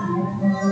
Thank you.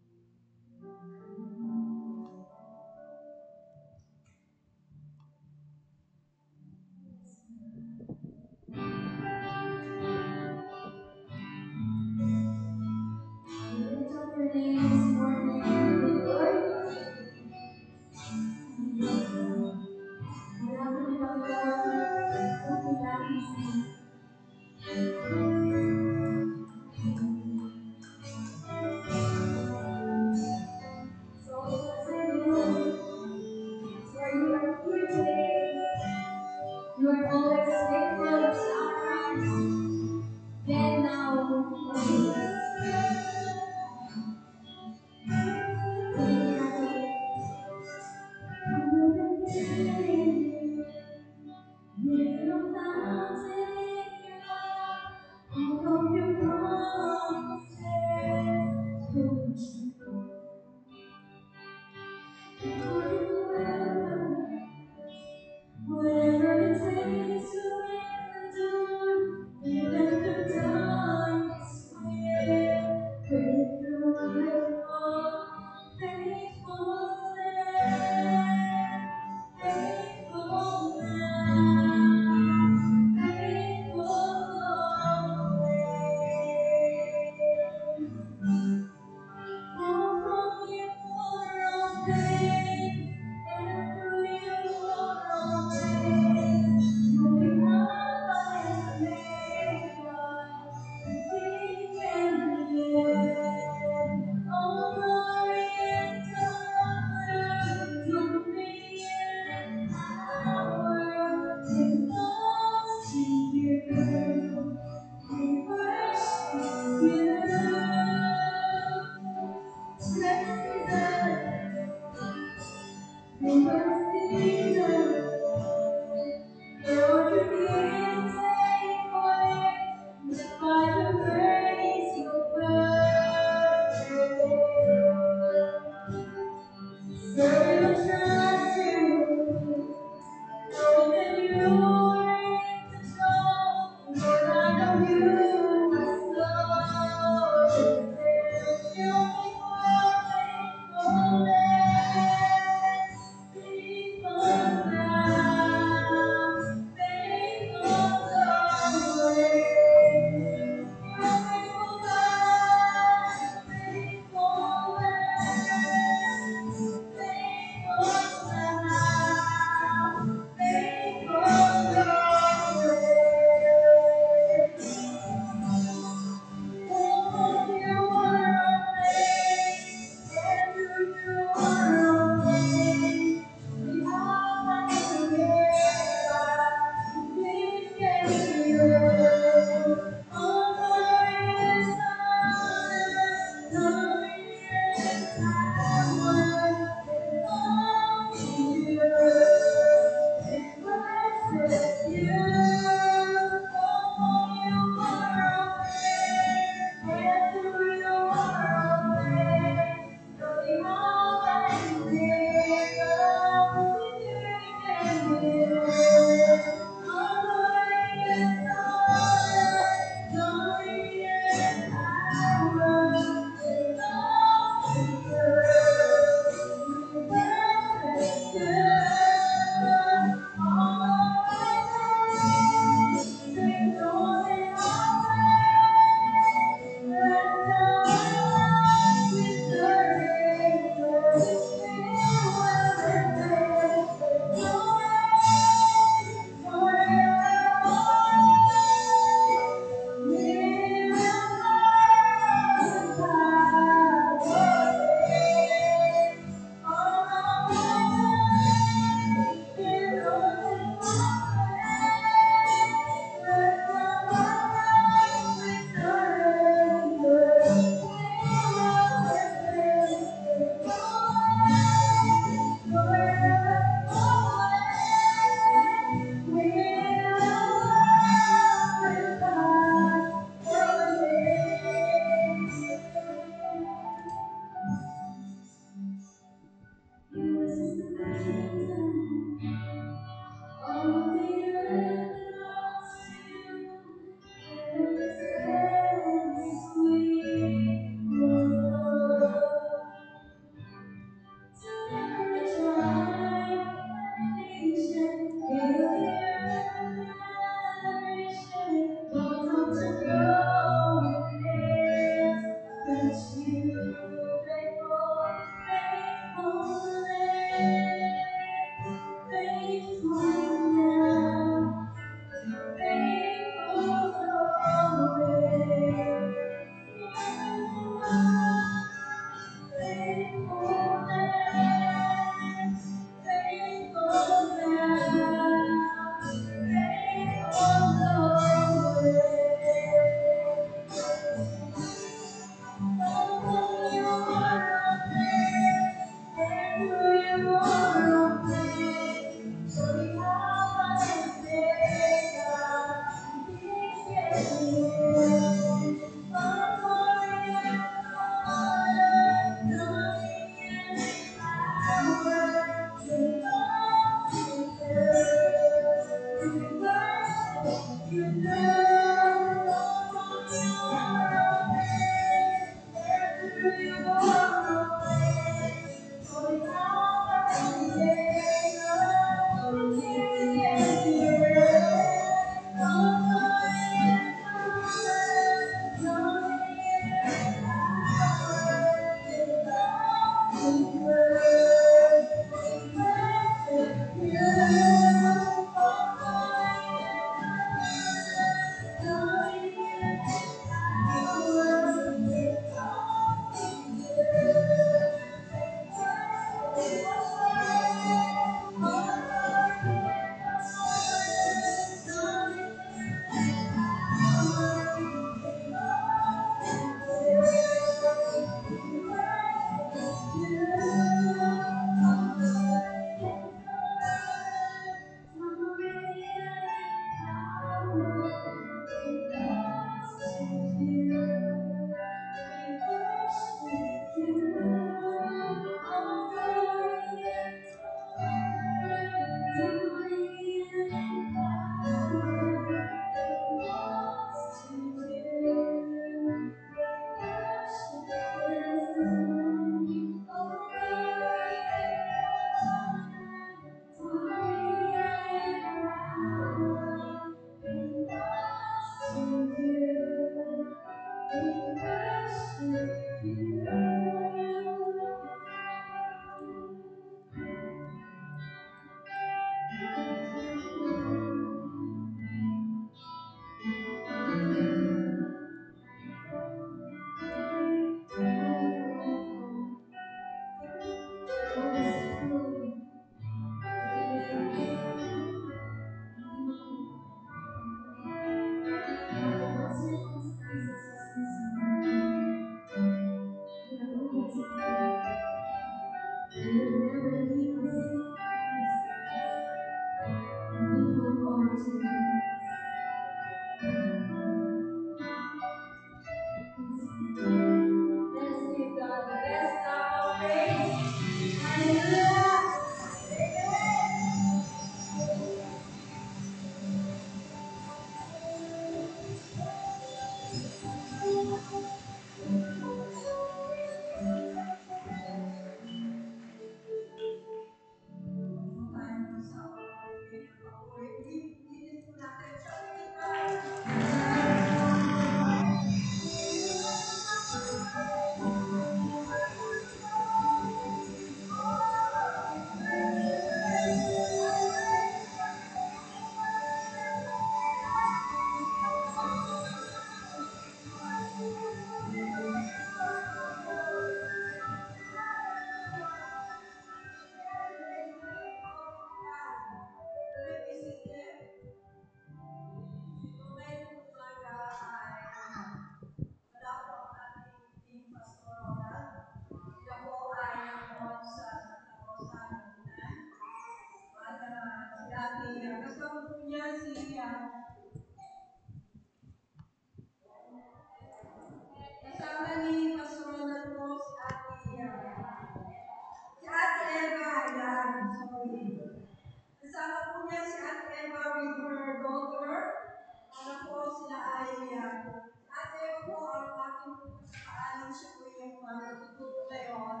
matututo ngayon.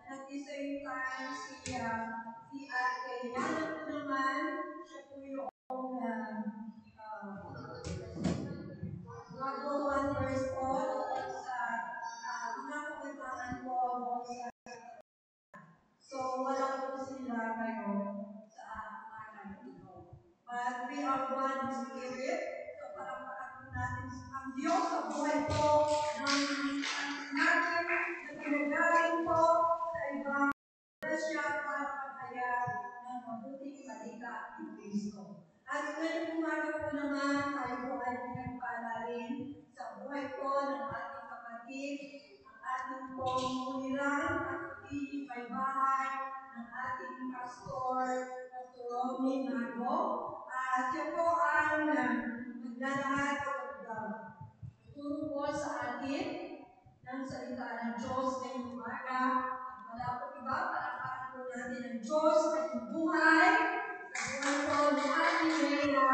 At the same time, si Ate Yana po naman, siya po yung number one verse po sa mga kabataan po sa so, wala po sila ngayon sa araw ito. But we are one spirit. So, parang po natin ang Diyos sa buhay po ng natin na pinagaling po sa ibang siya para magkaya ng mabuting balita ng Kristo. At ngayong umaga po naman, tayo po ay pinagpalarin sa buhay po ng ating kapatid, ang ating pong uliran at hindi may bahay ng ating pastor, Pastor Romy Mago. Siya po ang naglalahat o nagturo po sa atin ng salita ng Diyos ngayong umaga. Wala po iba, palakpakan po natin ang Diyos ngayong buhay sa buhay po ng ating Rhea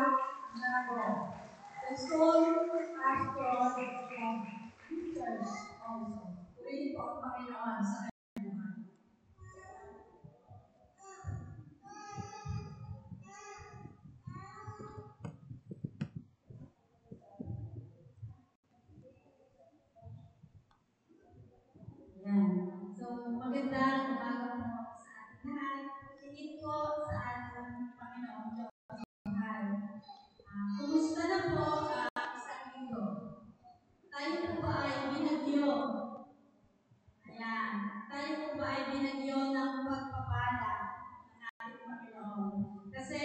Mago. The soul pastor of the church also. Purihin po ang Panginoon sa kanyang buhay. So, magandang umaga po sa ating lahat. Tingin po sa ating Panginoon Diyos. Kumusta na po isang linggo? Tayo po ba ay binagyo? Ayan. Tayo po ba ay binagyo ng pagpapala ng ating Panginoon? Kasi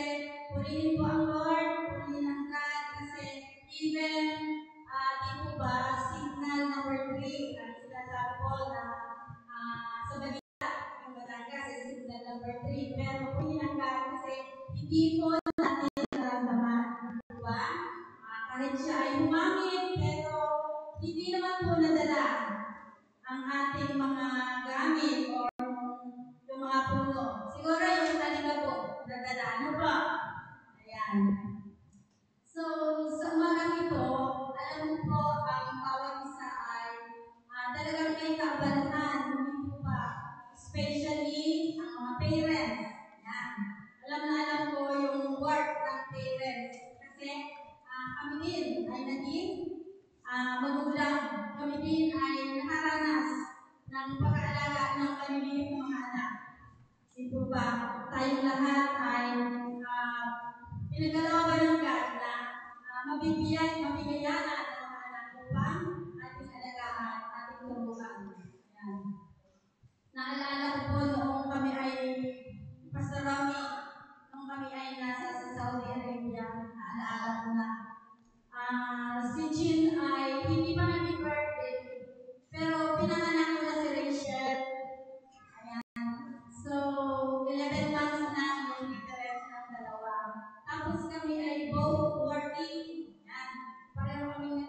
purihin po ang Lord, purihin ang God, kasi even di po ba signal number 3 ang sinasabi po na sa balita ng Batangas ay signal number 3, pero purihin ang God kasi hindi po natin nararamdaman, diba? Kahit siya ay humangin, pero hindi naman po nadala ang ating mga gamit o yung mga puno. Siguro yung talika po, nadala. Ano ba? Ayan. So, sa umagang ito, alam mo po, ang bawat isa ay talagang may kaabalahan. Hindi po ba? Especially ang mga parents. Ayan. Alam ko yung work ng parents. Kasi kami din ay naging magulang. Kami din ay nakaranas ng pag-aalaga ng maliliit na mga anak. Di po ba? Tayong lahat ay pinagkalooban ng God na mabigayan ng mga anak upang ating alagaan, ating tulungan. Naalala ko po noong kami ay Pastor Romy, noong kami ay nasa sa Saudi Arabia, naalala ko na si Jean ay hindi pa nag-birthday, pero pinanganak ko na si Rachel. Ayan. So, 11 months na yung difference ng dalawa. Tapos kami ay both working. Ayan. Pareho kami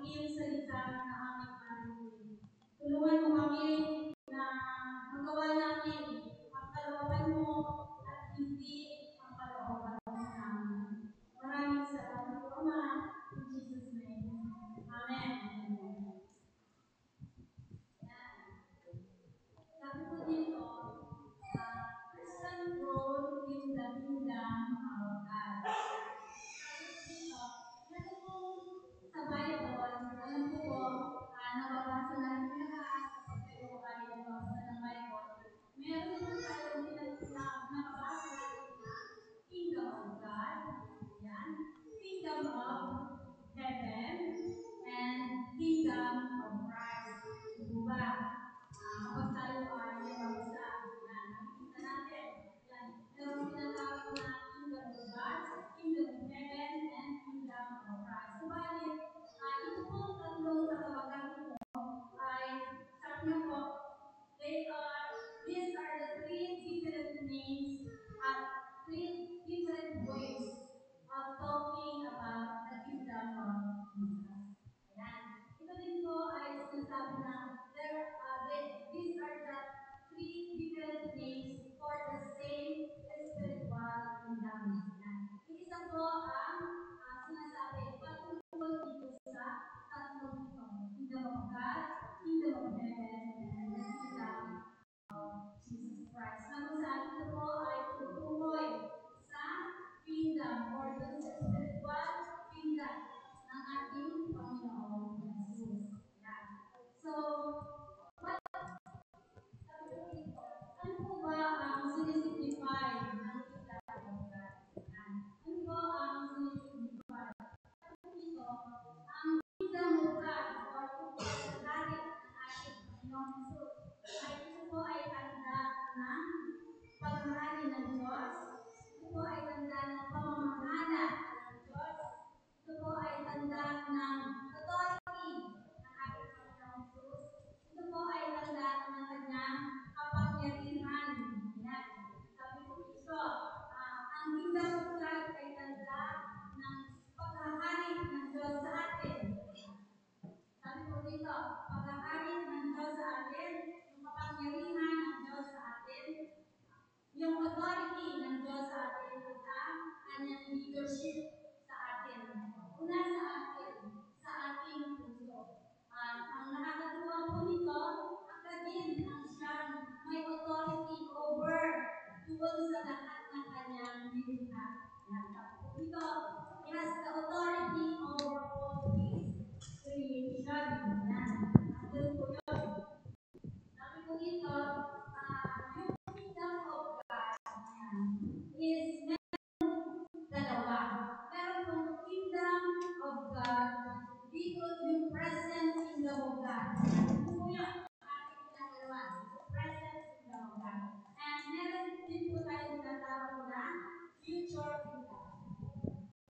iyong salita na aming marinig. Tulungan mo kami na magawa namin ang kalooban mo at hindi ang kalooban namin. Maraming salamat po, Ama. In Jesus' name. Amen. Sabi po dito, Christian growth in the kingdom of God. Dito, meron pong sa Bible, alam ko po, nababasa natin lahat kapag kayo ay nagbabasa ng Bible. Meron po tayong nakabasa na Kingdom of God, yan, Kingdom of Heaven, and Kingdom of Christ. Diba? Kapag tayo ay nagbabasa, yan, nakikita natin. Yan, merong tinatawag na Kingdom of God, Kingdom of Heaven, and Kingdom of Christ. Subalit, ito pong tatlong katawagan ito ay, sabi niyo po, these are the three different names at three different ways of talking about the kingdom of Jesus. Ayan. Ito din po ay sinasabi na these are the three different names for the same spiritual kingdom. Yung isa po ang sinasabi patungkol dito sa tatlong ito. Kingdom of God, Kingdom of Heaven, and the Kingdom of Jesus Christ. Na kung saan ito po ay tutukoy sa kingdom or the spiritual kingdom ng ating Panginoong Jesus. Yeah. So, ano po ba ang sinisignify ng kingdom of God? Ano po ang sinisignify? Ito, ang kingdom of God or hari ng ating Panginoong Jesus ay ito po ay tanda ng paghahari ng Diyos. Ito po ay tanda ng pamamahala ng Diyos. Ito po ay tanda ng authority ng ating Panginoong Jesus. Ito po ay tanda ng kanyang kapangyarihan. Yan. Sabi ko dito, ang kingdom of God ay tanda ng paghahari ng Diyos sa atin. Sabi ko dito, paghahari ng Diyos sa atin, yung kapangyarihan ng Diyos sa atin, yung authority ng Diyos sa atin at ang kanyang leadership sa atin. Una sa atin, sa ating puso. Ang nakakatuwa po nito, din ang siyang may authority over doon sa lahat ng kanyang nilikha. Ito, he has the authority over all his creation. Andun po yun. Sabi ko dito, yung kingdom of God is dalawa. Meron pong kingdom of God, dito yung present kingdom of God. Ito po yun. And meron din po tayo tinatawag na future kingdom.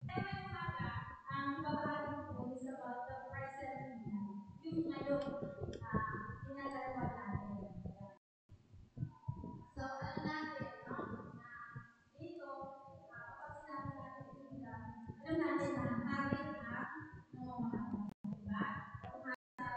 Pero may umaga, ang babahagi po is about the present kingdom. Yung ngayon, ginagalawa natin. So, alam natin, no? Dito, kapag sinabi natin kingdom, alam natin na hari ang namamahal. Diba? Sa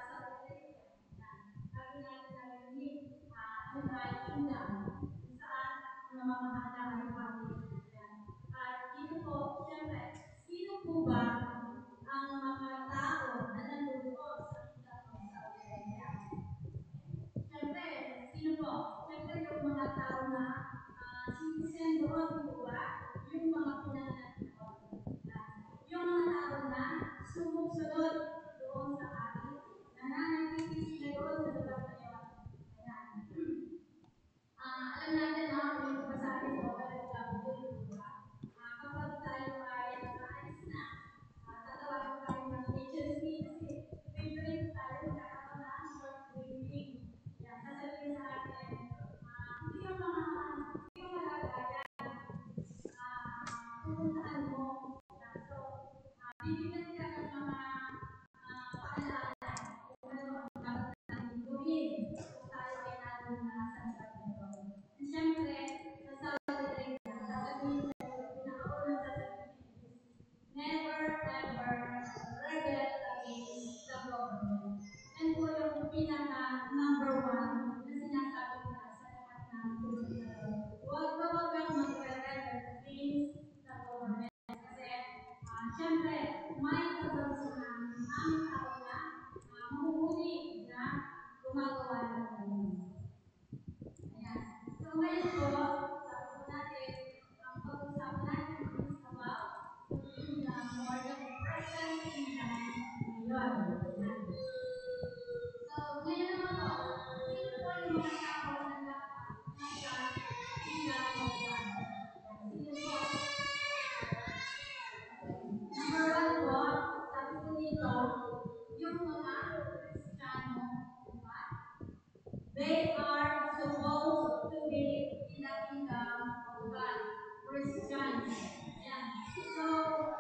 ba yung mga Kristiyano, diba? They are supposed to be in the kingdom of God. Christians. Ayan. So,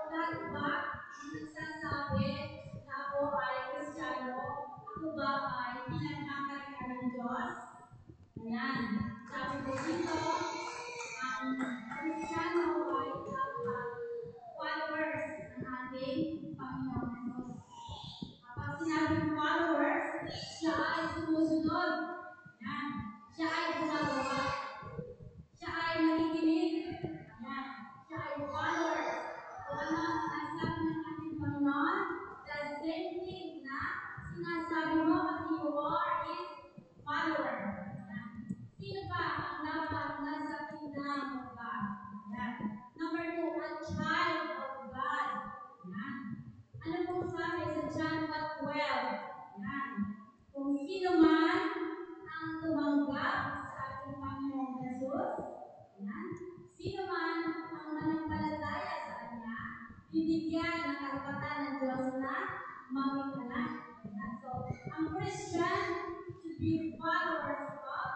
lahat ba ang nagsasabi na ako ay Kristiyano? Ako ba ay pinagkakarian ng Diyos? Ayan. Sabi ko dito, ang Kristiyano ay dapat followers ng ating Panginoon Jesus. Kapag sinabing followers, siya ay sumusunod. Yan. Siya ay gumagawa. Siya ay nakikinig. Yan. Siya ay followers. Kung ano ang sinasabi ng ating Panginoon, the same thing na sinasabi mo kasi you are his follower. Yan. Sino ba ang dapat nasa kingdom of God? Yan. Number 2, a child of God. Yan. Ano pong sabi sa John 1:12? Yan. Kung sino man ang tumanggap sa ating Panginoong Jesus, yan. Sino man ang manampalataya sa Kanya, bibigyan ng karapatan ng Diyos na maging anak. So, ang Christian should be followers of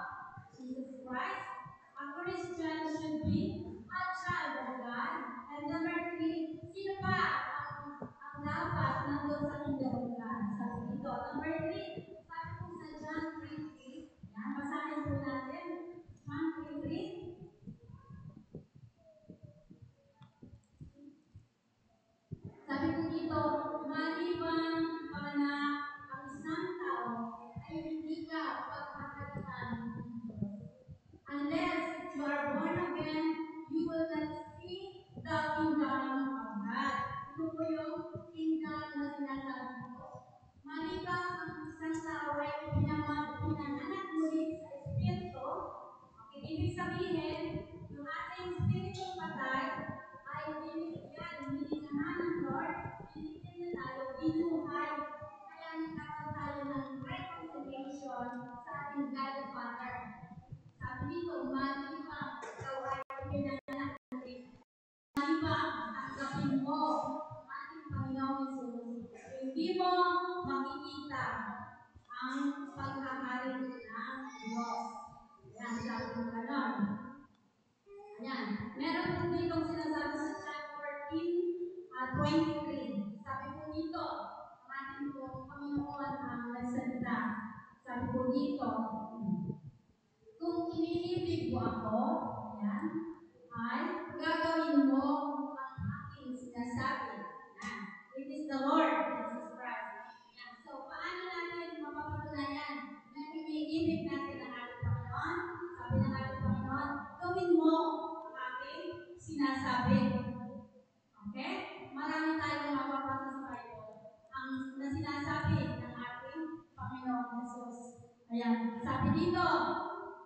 Jesus Christ. A Christian should be a child of God. And number 3, sino pa ang dapat nandun sa kingdom of God? Sabi dito. Number 3, sabi po sa John 3:3. Yan, basahin po natin. John 3:3. Sabi po dito, maliban panganak ang isang tao ay hindi ka pagpapalitan ng Diyos. Unless you are born again, you will not see the kingdom of God. Ito po yung kingdom na sinasabi ko. Maliban ang isang tao ay pinanganak muli sa Espiritu, okay, ibig sabihin, yung ating Espiritu patay ay binigyan ng Lord, binigyan na tayo, binuhay, kaya nagkakaroon tayo ng reconciliation sa ating God the Father. Sabi dito, maliban ikaw ay pinanganak muli. Maliban, tanggapin mo ang ating Panginoong Jesus. Hindi mo makikita ang paghahari ng Diyos. Yan, sabi ko ganon. Ayan. Meron po ditong sinasabi sa John 14:23. Sabi po dito, ang ating po Panginoon ang nagsalita. Sabi po dito, kung iniibig mo ako, ayan, ay gagawin mo ang aking sinasabi. Ayan. It is the Lord Jesus Christ. Ayan. So, paano natin mapapatunayan na iniibig natin ang ating Panginoon? Sabi ng ating Panginoon, gawin mo ang aking sinasabi. Okay? Marami tayong mapapasa sa Bible ang na sinasabi ng ating Panginoon Jesus. Ayan. Sabi dito,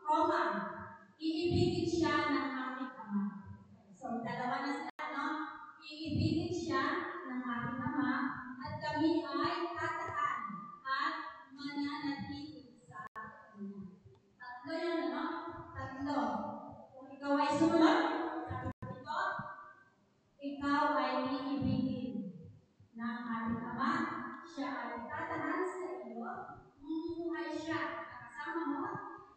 Roma, iibigin siya ng aking Ama. So, dalawa na sila, no? Iibigin siya ng aking Ama at kami ay tatahan at mananatili sa Kanya. Tatlo yun, ano? Tatlo. Kung ikaw ay sumunod, sabi dito, ikaw ay iibigin ng ating Ama. Siya ay tatahan sa iyo, mumuhay siya kasama mo,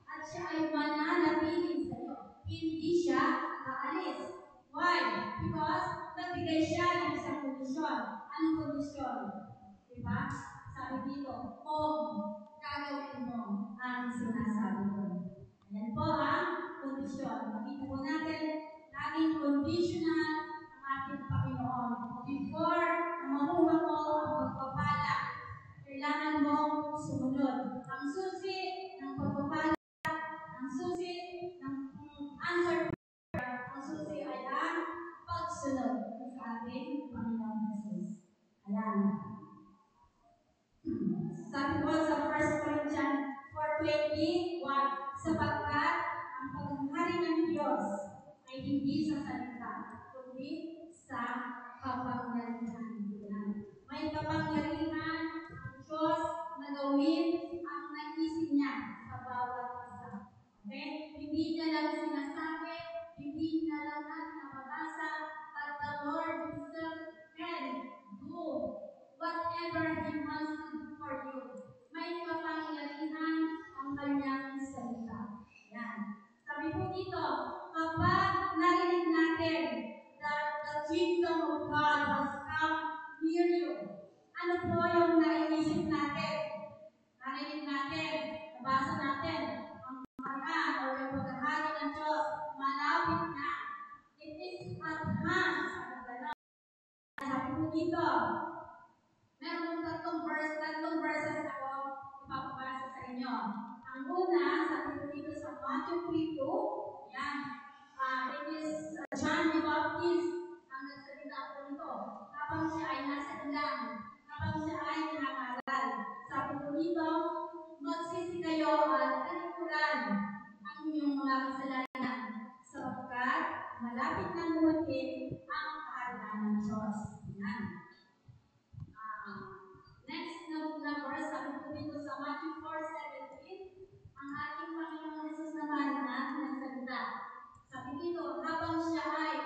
at siya ay mananatili sa iyo. Hindi siya aalis. Why? Because nagbigay siya ng isang kondisyon. Anong kondisyon? Diba? Sabi dito, kung gagawin mo ang sinasabi ko. Ayan po ang kondisyon. Makita po natin, laging conditional ang ating Panginoon. Before na makuha mo ang pagpapala, kailangan mong sumunod. Ang susi ng pagpapala, ang susi ng answer, ang susi ay ang pagsunod sa ating Panginoon Jesus. Ayan. Sabi ko sa 1 Corinthians 4:21, sapagkat ang paghahari ng Diyos ay hindi sa salita, kundi sa kapangyarihan. May kapangyarihan ang Diyos na gawin ang naisip niya sa bawat isa. Okay? Hindi niya lang sinasabi, hindi niya lang nababasa, but the Lord Himself can do whatever whatever He wants to do for you. May kapangyarihan ang kanyang salita. Yan. Sabi po dito, kapag narinig natin that the kingdom of God has come near you, ano po yung naiisip natin? Narinig natin, nabasa natin, ang kanan o yung paghahari ng Diyos, malapit na. It is at hand. Sabi po dito, meron tatlong verses ako ipapabasa sa inyo. Ang una, sabi po dito sa Matthew 3:2, yan. It is John the Baptist ang nagsalita po nito. Habang siya ay nasa ilang, habang siya ay nangangaral. Sabi po dito, magsisi kayo at talikuran ang inyong mga kasalanan sapagkat malapit nang dumating ang kaharian ng Diyos. Yan. Next na verse, sabi po dito sa Matthew 4:17, ang ating Panginoong Jesus naman na nagsalita. Sabi dito, habang siya ay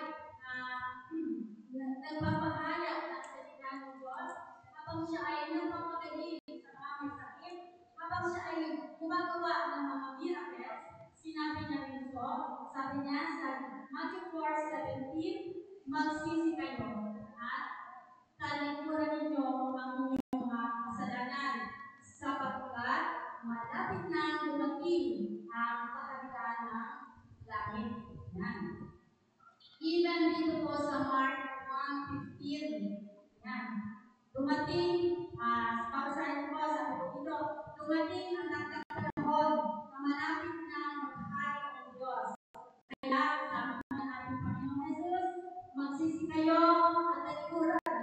nagpapahayag ng salita ng Diyos, habang siya ay nagpapagaling sa mga may sakit, habang siya ay gumagawa ng mga miracles, sinabi niya dito, sabi niya sa Matthew 4:17, magsisi kayo at talikuran ninyo ang inyong mga kasalanan sapagkat malapit na dumating ang kaharian ng langit. Yan. Even dito po sa Mark 1:15, yan. Dumating, papasahin ko, sabi ko dito, dumating ang nagtatanahon na malapit na maghari ang Diyos. Kaya, sabi ng ating Panginoong Jesus, magsisi kayo at talikuran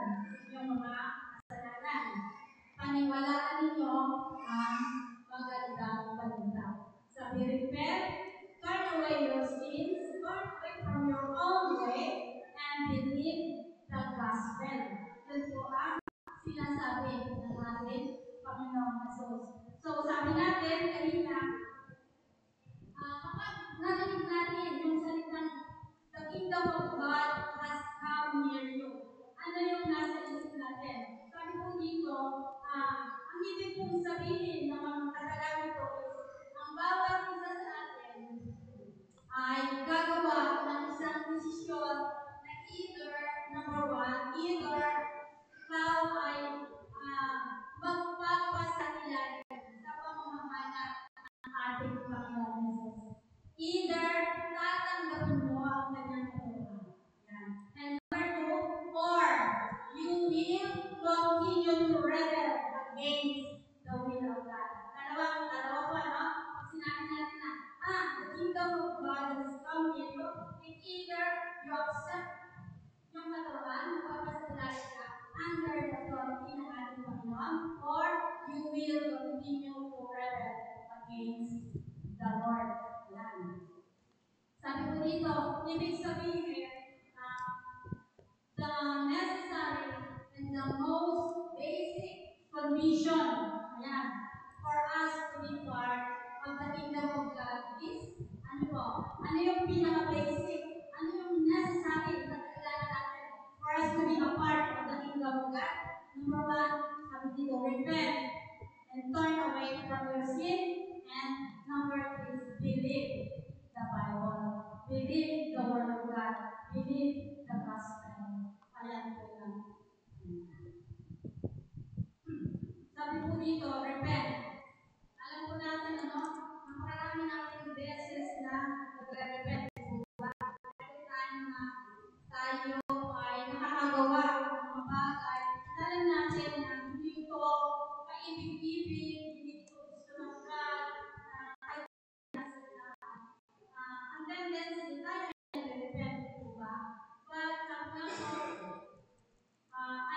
yung mga kasalanan. Paniwalaan ninyo ang magandang balita. Sabi, repent, turn away your sins, turn away from your own way, and believe the gospel. Yun po ang sinasabi ng ating Panginoong Jesus. So, sabi natin kanina, kapag narinig natin yung salitang the kingdom of God has come near you, ano yung nasa isip natin? Sabi po dito, ang ibig pong sabihin ng mga katagang ito is, ang bawat isa sa atin ay gagawa ng isang desisyon na either, number one, either ikaw ay magpapasakilan sa pamamahala ng ating Panginoon Jesus. Either tatanggapin mo ang kanyang katulungan. And number two, or you will continue to rebel against the will of God. Dalawa po, no? Sinabi natin na, the kingdom of God has come in you. It's either you accept yung katawan, magpapasakilan ka under the authority ng ating Panginoon, or you will continue to rebel against the Lord. Yan. Sabi ko dito, ibig sabihin, the necessary and the most basic condition, ayan, for us to be part of the kingdom of God is, ano po? Ano yung pinaka-basic? Ano yung necessary na kailangan natin for us to be a part of the kingdom of God? Number one, sabi dito, repent and turn away from your sin. And number two is believe the Bible. Believe the Word of God. Believe the Gospel. Ayan po lang. Sabi po dito, repent. Alam po natin, ano, napakarami natin beses na nagre-repent. Every time na tayo ay nakakagawa ng mga bagay, alam natin na hindi ito kaibig-ibig, hindi ito gusto ng God, ang tendency tayo ay nagre-repent, diba? But sabi nga po,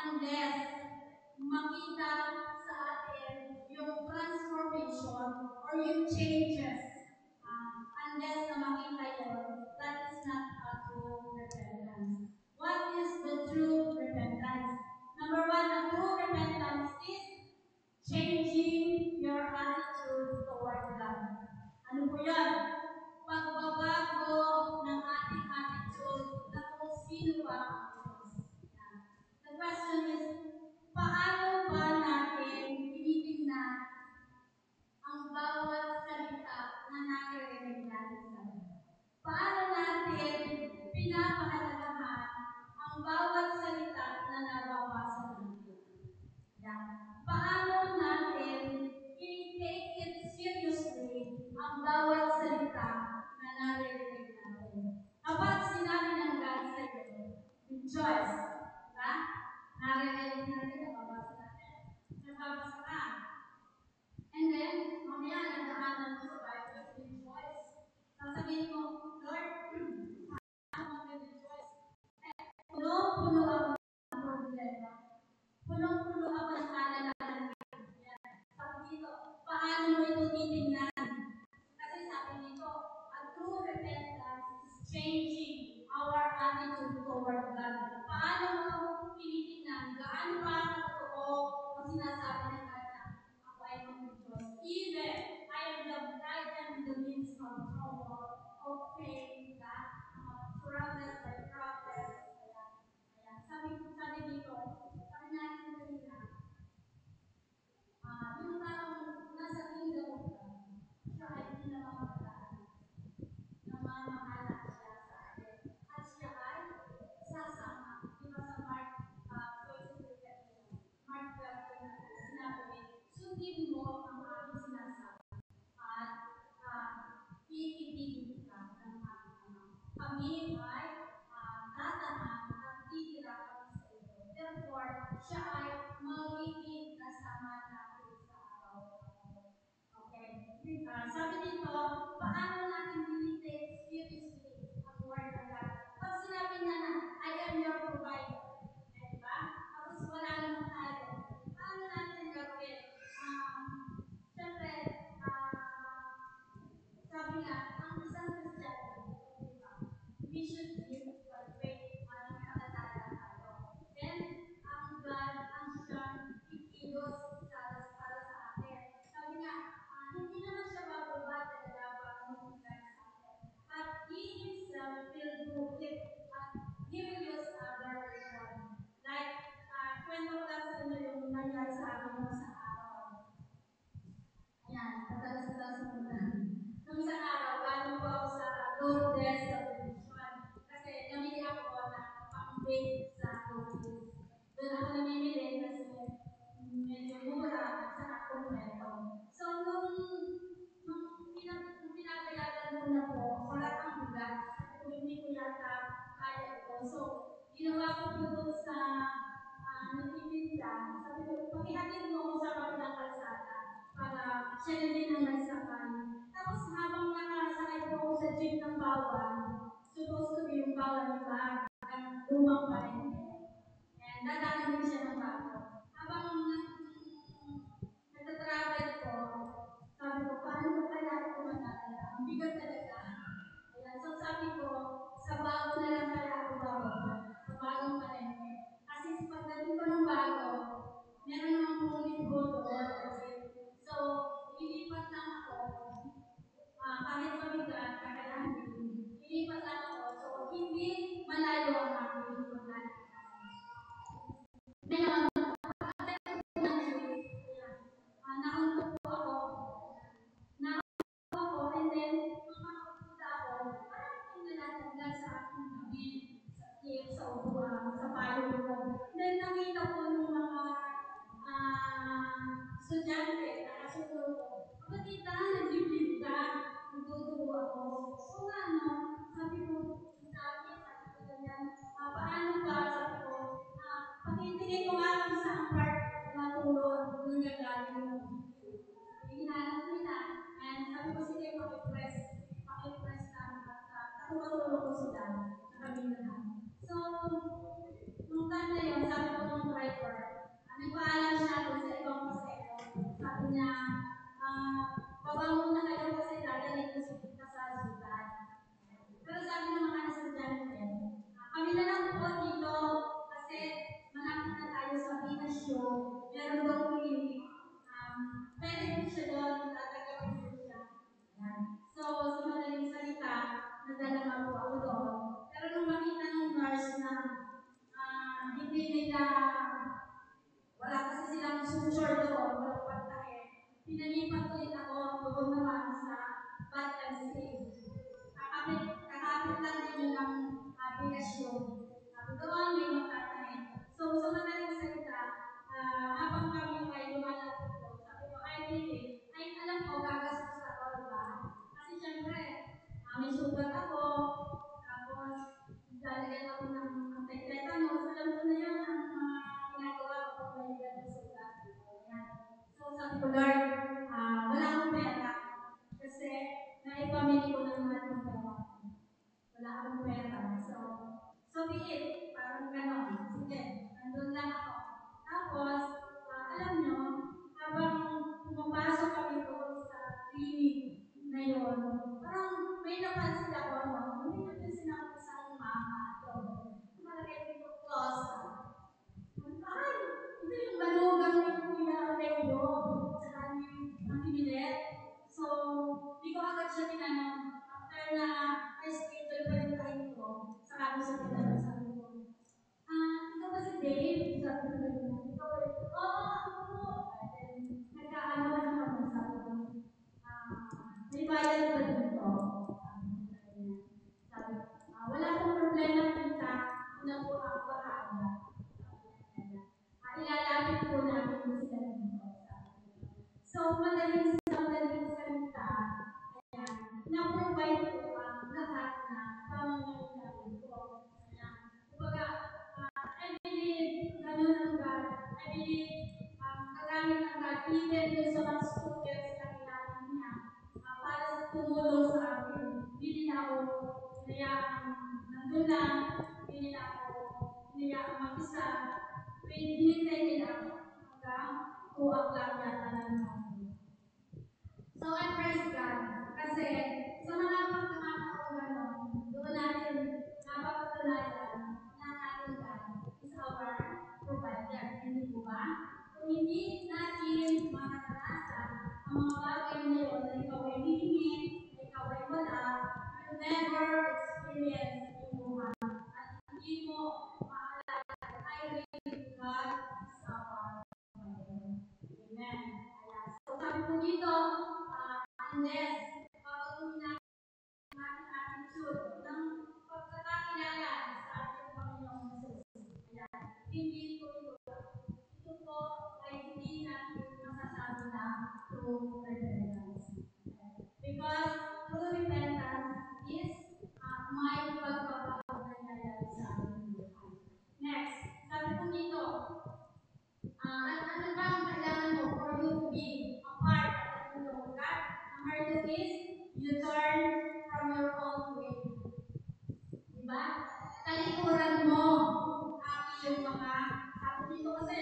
unless makita sa atin yung transformation or yung changes, unless na makita yun, that is not a true repentance. What is the true repentance? Number one, the true repentance is changing your attitude toward God. Ano po yun? Pagbabago ng ating attitude na kung sino ba ang Diyos. The question is, paano ba titingnan. Kasi sabi nito, a true repentance is changing our attitude toward God. Paano mo tinitingnan? Gaano pa katotoo ang sinasabi ng God na ako ay mag-Diyos? Even I am in the midst of trouble, of pain, surrounded by problems. Kaya, sabi dito, sabi natin kanina, yung taong nasa kingdom of God, siya ay pinamamahalaan. Namamahala siya sa atin. At siya ay sasama. Di ba sa Mark 12, Mark 12, sinabi, sundin mo ang aking sinasabi. At iibigin ka ng aking ama. Kami ay tatahan at titira kami sa iyo. Therefore, siya ay magiging kasama natin sa araw. Okay. Sabi dito, paano natin dinitake seriously ang word ng God? Pag sinabi niya na, I am your provider. Diba? Tapos wala naman tayo. Paano natin gawin? Siyempre, sabi nga, ang isang Kristiyano, we should live by faith, mananampalataya tayo. Then, ang God, ang siyang ikilos para sa atin. Sabi nga, hindi naman siya bababa talaga para magbigay sa atin. But He Himself will do it at He will use other people. Like, kwento ko lang sa inyo yung nangyari sa akin nung sa araw. Ayan, patalas-talas sa mga. Nung isang araw, galing po ako sa Lourdes Subdivision. Kasi namili ako ng pang-bake sa Lourdes. Doon ako namimili kasi medyo mura at saka kompleto. So, nung pinapayagan ko na po, wala kang bugat. Kung hindi ko yata kaya ito. So, ginawa ko po doon sa nagtitinda. Sabi ko, pakihatid mo ko sa kabilang kalsada para siya na din ang nagsakay. Tapos habang nakasakay po ako sa jeep ng bawal, supposed to be yung bawal nila, ang lumang palengke. And dadaan din siya ng bago. Habang nagtatravel ko, sabi ko, paano ko kaya ito matala? Ang bigat talaga. Ayan, so sabi ko, sa bago na lang kaya ako bababa. Sa bagong palengke. Kasi pagdating ko ng bago, meron naman pong libo doon. So, lilipat lang ako. Kahit mabigat, kakayanin. Lilipat lang ako. So, hindi malayo ang aking paglalakad. May naman nauntok po ako. Nauntok ako, and then, makapunta ako, parang nalataglag sa aking gabi, sa tip, sa upuan, sa payo ko. Then, nakita ko yung mga estudyante, nakasundo ko. Kapatita, nagbibig ka, nagtutubo ako. So, sabi ko, sabi ko ganyan, paano ba, sabi ko, pakitingin ko nga kung saan part natulog, doon gagaling yung hinahanap nila. And sabi ko, sige, pakipress lang at katulong ko sila na kami na. So, nung time na yun, sabi ko ng driver, nagpaalam siya doon sa ibang pasero. Sabi niya, baba muna kayo kasi dadalhin ko sa sudan. Pero sabi ng mga estudyante, kami na lang po dito kasi malapit na tayo sa Binasyo. Meron daw clinic. Pwede po siya doon, tatagawin po siya. So, sa madaling salita, nadalama po ako doon. Pero nung makita ng nurse na hindi nila, wala kasi silang suture doon, walang pagkain, pinalipat ulit ako doon naman sa Batang Stage. Kakapit lang din yun ng Binasyo. Doon may makakain. So, sa madaling salita, habang kami ay lumalapit ko, sabi ko, ay alam ko, gagastos ako, diba? Kasi syempre, may sugat ako, tapos lalagyan ako ng anti-tetanus. Alam ko na yun ang ginagawa ko pag may ganun sugat. So, sabi ko, Lord, wala akong pera. Kasi, naipamili ko ng lahat ng pera. Wala akong pera. So be it. Parang gano'n. Sige, nandun lang ako. Tapos, alam nyo, habang pumapasok kami doon sa So, madaling salita, ayan, na-provide ko ang lahat na pangangailangan ko. Ayan. Kumbaga, I believe, ganun ang God. I believe, kagamit ng God, even dun sa mga students na kailangan niya, para sa tumulong sa akin. Hindi nila ako hinayaang nandun lang, hindi nila ako hinayaang mag-isa. Hinintay nila hanggang 2 o'clock yata ng hapon. So, I praise God. Kasi sa mga pagkakataon gano'n, doon natin napapatunayan na ating God is our provider. Hindi po ba? Kung hindi natin maranasan ang mga bagay na yun na ikaw ay hihingi, na ikaw ay wala, you never experience yung buhay. At hindi mo maalala, I really God is our provider. Amen. So, sabi po dito, unless babaguhin natin ang ating attitude ng pagkakakilala sa ating Panginoong Jesus. Ayan. Hindi po ito. Ito po ay hindi natin masasabi na true repentance. Because true repentance is may pagbabago na nangyayari sa ating buhay. Next, sabi po dito, ano ba ang kailangan mo for you to be a part of the kingdom of God? Number 2 is, you turn from your own way. Diba? Talikuran mo ang iyong mga, sabi dito kasi,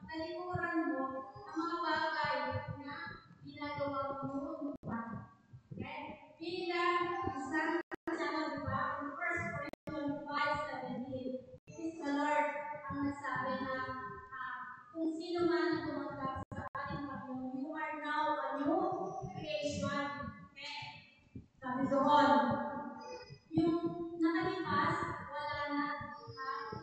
talikuran mo ang mga bagay na ginagawa mo noon pa. Okay? Bilang isang kasama, diba? In 1 Corinthians 5:17, it is the Lord ang nagsabi na kung sino man ang tumanggap sa ating Panginoon, you are now a new creation. Okay? Sabi doon, yung nakalipas, wala na.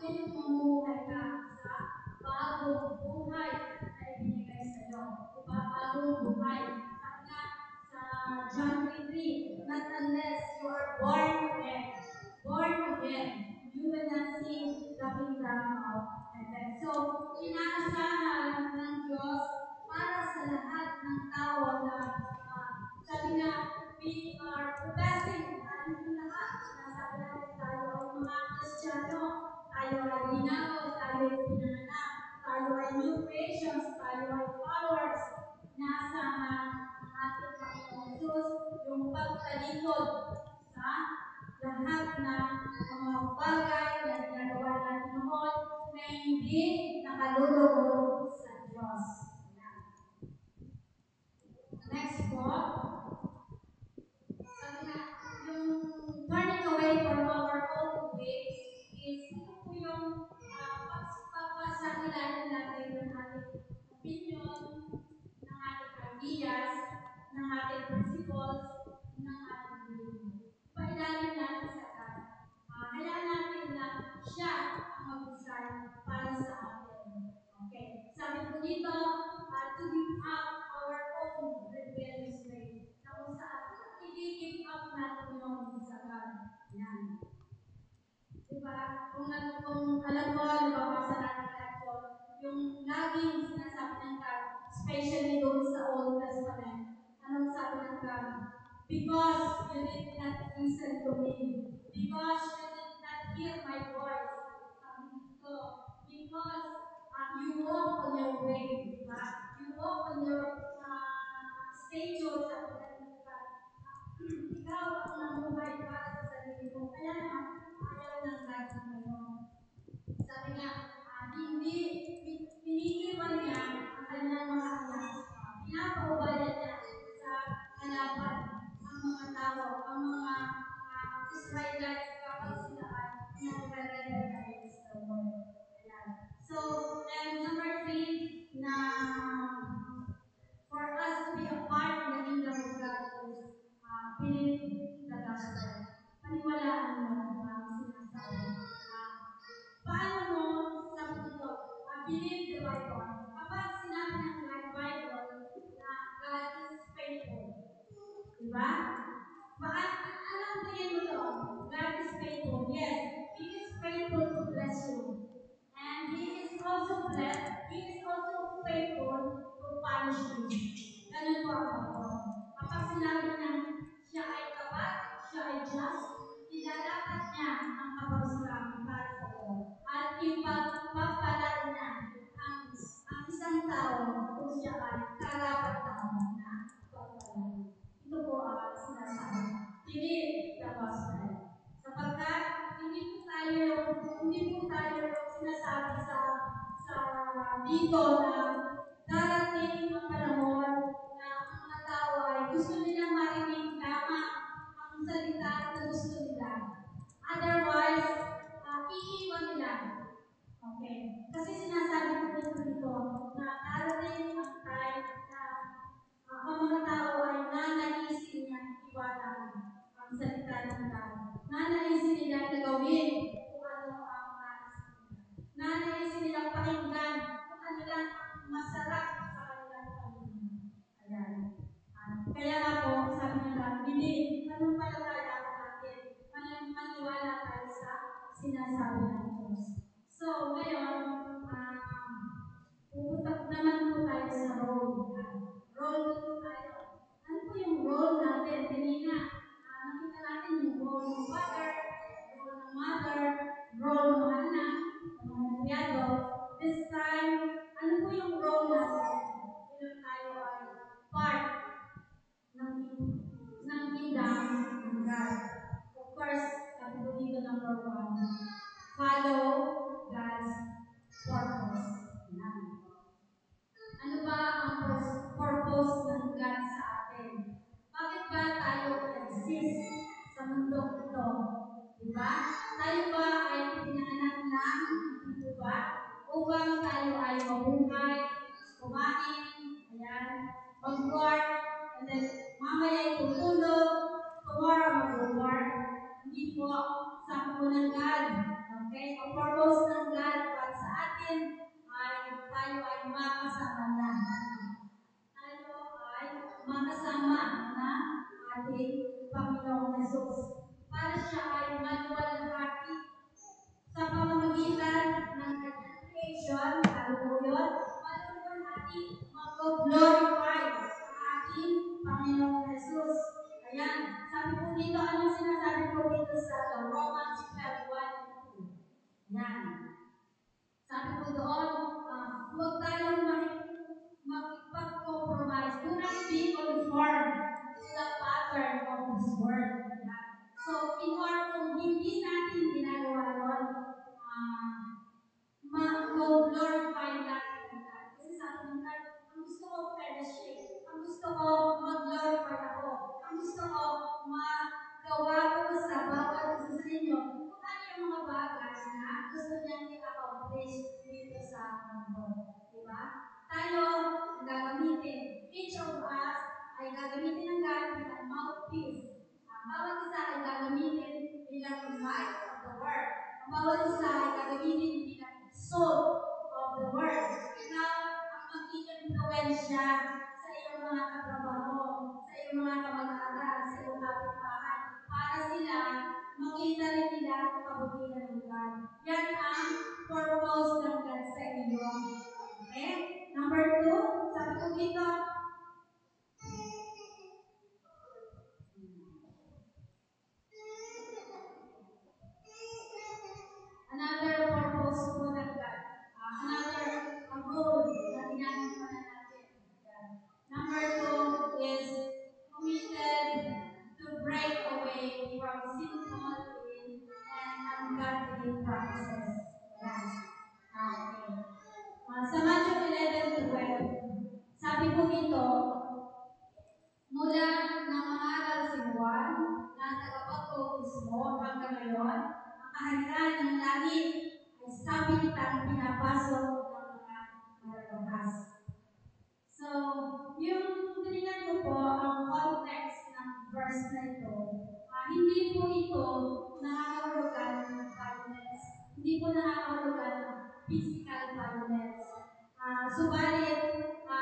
Yung mamumuhay ka sa bagong buhay na ibinigay sa iyo. Diba? Bagong buhay. Sabi nga sa John 3:3, not unless you are born again. Born again, you will not see the kingdom of heaven. So, inaasahan ng Diyos para sa lahat ng tao na sabi nga, we are professing yung lahat. Sinasabi natin tayo ay mga Kristiyano, tayo ay linaw, tayo ay pinanganak, tayo ay new creations, tayo ay followers. Inaasahan ng ating Panginoon Jesus yung pagtalikod sa lahat na mga bagay na ginagawa natin noon na hindi nakalulugod sa Diyos. Next po, sabi nga, yung turning away from our own ways is ito po yung pagpapasakilanin natin ng ating opinion, ng ating ideas, ng ating principles, ng ating belief. Pailalim natin sa God. Hayaan natin na siya ang mag-decide para sa atin. Okay. Sabi po dito, to give up our own rebellious way. Na kung saan, i-give up natin yun sa God. Yan. Diba? Kung alam ko, nababasa natin lahat yun, yung laging sinasabi ng God, especially doon sa Old Testament, anong sabi ng God? Because you did not listen to me. Because you did not hear my voice. Sabi dito, because you walk on your way. Diba? You walk on your statutes. Sabi ng God, ikaw ang namuhay para sa sarili mo. Kaya naman, ayaw ng God na ngayon. Sabi nga, hindi piniliwan niya ang kanyang mga anak. Pinapaubaya niya sa halapan ang mga tao, ang mga Israelites kapag sila ay nagre-rebel against the Lord. Ayan. So, and number 3, na for us to be a part in the kingdom of God is believe the gospel. Paniwalaan mo ang sinasabi. Paano mo, sabi dito, tao kung siya ay karapat-dapat na pagpalain. Ito po ang sinasabi. Believe the gospel. Sapagkat hindi po tayo sinasabi sa dito na darating ang panahon na ang mga tao ay gusto nilang marinig lamang ang salita na gusto nila. Otherwise, iiwan nila. Okay. Kasi sinasabi ko dito na darating ang time na ang mga tao ay nanaisin niya iwanan ang salita ng God. Nanaisin nila na gawin kung ano ang nais nila. Nanaisin nilang pakinggan kung ano lang ang masarap sa kanilang pamilya. Ayan. Kaya nga po, sabi nila, believe, panumpalataya ka natin, maniwala tayo sa sinasabi ng Diyos. So, ngayon, pupunta naman po tayo sa role. Role po tayo. Ano po yung role natin? Kanina, nakita natin yung role ng father, role ng mother, role ng mga anak, ng mga empleyado. This time, ano po yung role natin? Bilang tayo ay part ng kingdom ng God. Of course, sabi ko dito number 1, follow God's purpose. Ano ba ang purpose ng God sa atin? Bakit ba tayo exist sa mundong ito? Diba? Tayo ba ay pinanganak ng diba? Upang tayo ay mabuhay, kumain, ayan, mag-work, and then mamaya itutulog, tomorrow mag-work. Hindi po, sa po ng God. Okay? Ang purpose ng God para sa atin ay tayo ay makasama na. Tayo ay makasama na ating Panginoong Jesus. Para siya ay maluwalhati sa pamamagitan ng kanyang creation, lalo po yun, maluwalhati, mag-glorify ang ating Panginoong Jesus. Ayan, sabi po dito, anong sinasabi po dito sa Romans 12:1 and 2? Ayan. Sabi po doon, huwag tayong makipag-compromise. Do not be conformed to the pattern of this world. Ayan. So, in order kung hindi natin ginagawa yun, mag-glorify natin ang God. Kasi sabi ng God, ang gusto ko fellowship. Ang gusto ko mag-glorify ako. Ang gusto ko magawa ko sa bawat isa sa inyo kung ano yung mga bagay na gusto niyang i-accomplish dito sa mundo. Diba? Tayo ang gagamitin. Each of us ay gagamitin ng God bilang mouthpiece. Ang bawat isa ay gagamitin bilang light of the world. Ang bawat isa ay gagamitin bilang salt of the world. Ikaw ang mag-i-influensya sa iyong mga katrabaho, sa iyong mga kamag-aral, sa iyong kapitbahay, para sila makita rin nila ang kabutihan ng God. Yan ang purpose ng God sa iyo. Okay? Number 2, sabi ko dito, another purpose po ng God. Another role na ginagawa natin. Number 2 is committed to break away from sinful and ungodly practices. Yes. Okay. Sa Matthew 11:12, sabi po dito, mula nang mangaral si Juan na tagapagbautismo hanggang ngayon, ang kaharian ng langit ay sapilitang pinapasok ng mga mararahas. So, yung tinignan ko po ang context ng verse na ito, hindi po ito nangangahulugan ng violence. Hindi po nangangahulugan ng physical violence. Subalit,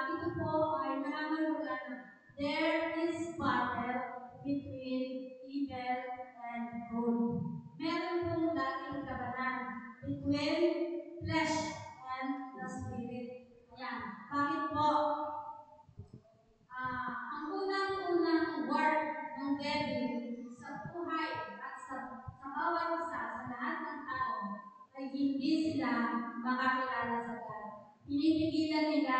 ito po ay nangangahulugan ng there is battle between evil and good. Meron pong laging labanan between flesh and the spirit. Ayan. Bakit po? Ang unang-unang work ng devil sa buhay at sa bawat isa, sa lahat ng tao, ay hindi sila makakilala sa God. Pinipigilan nila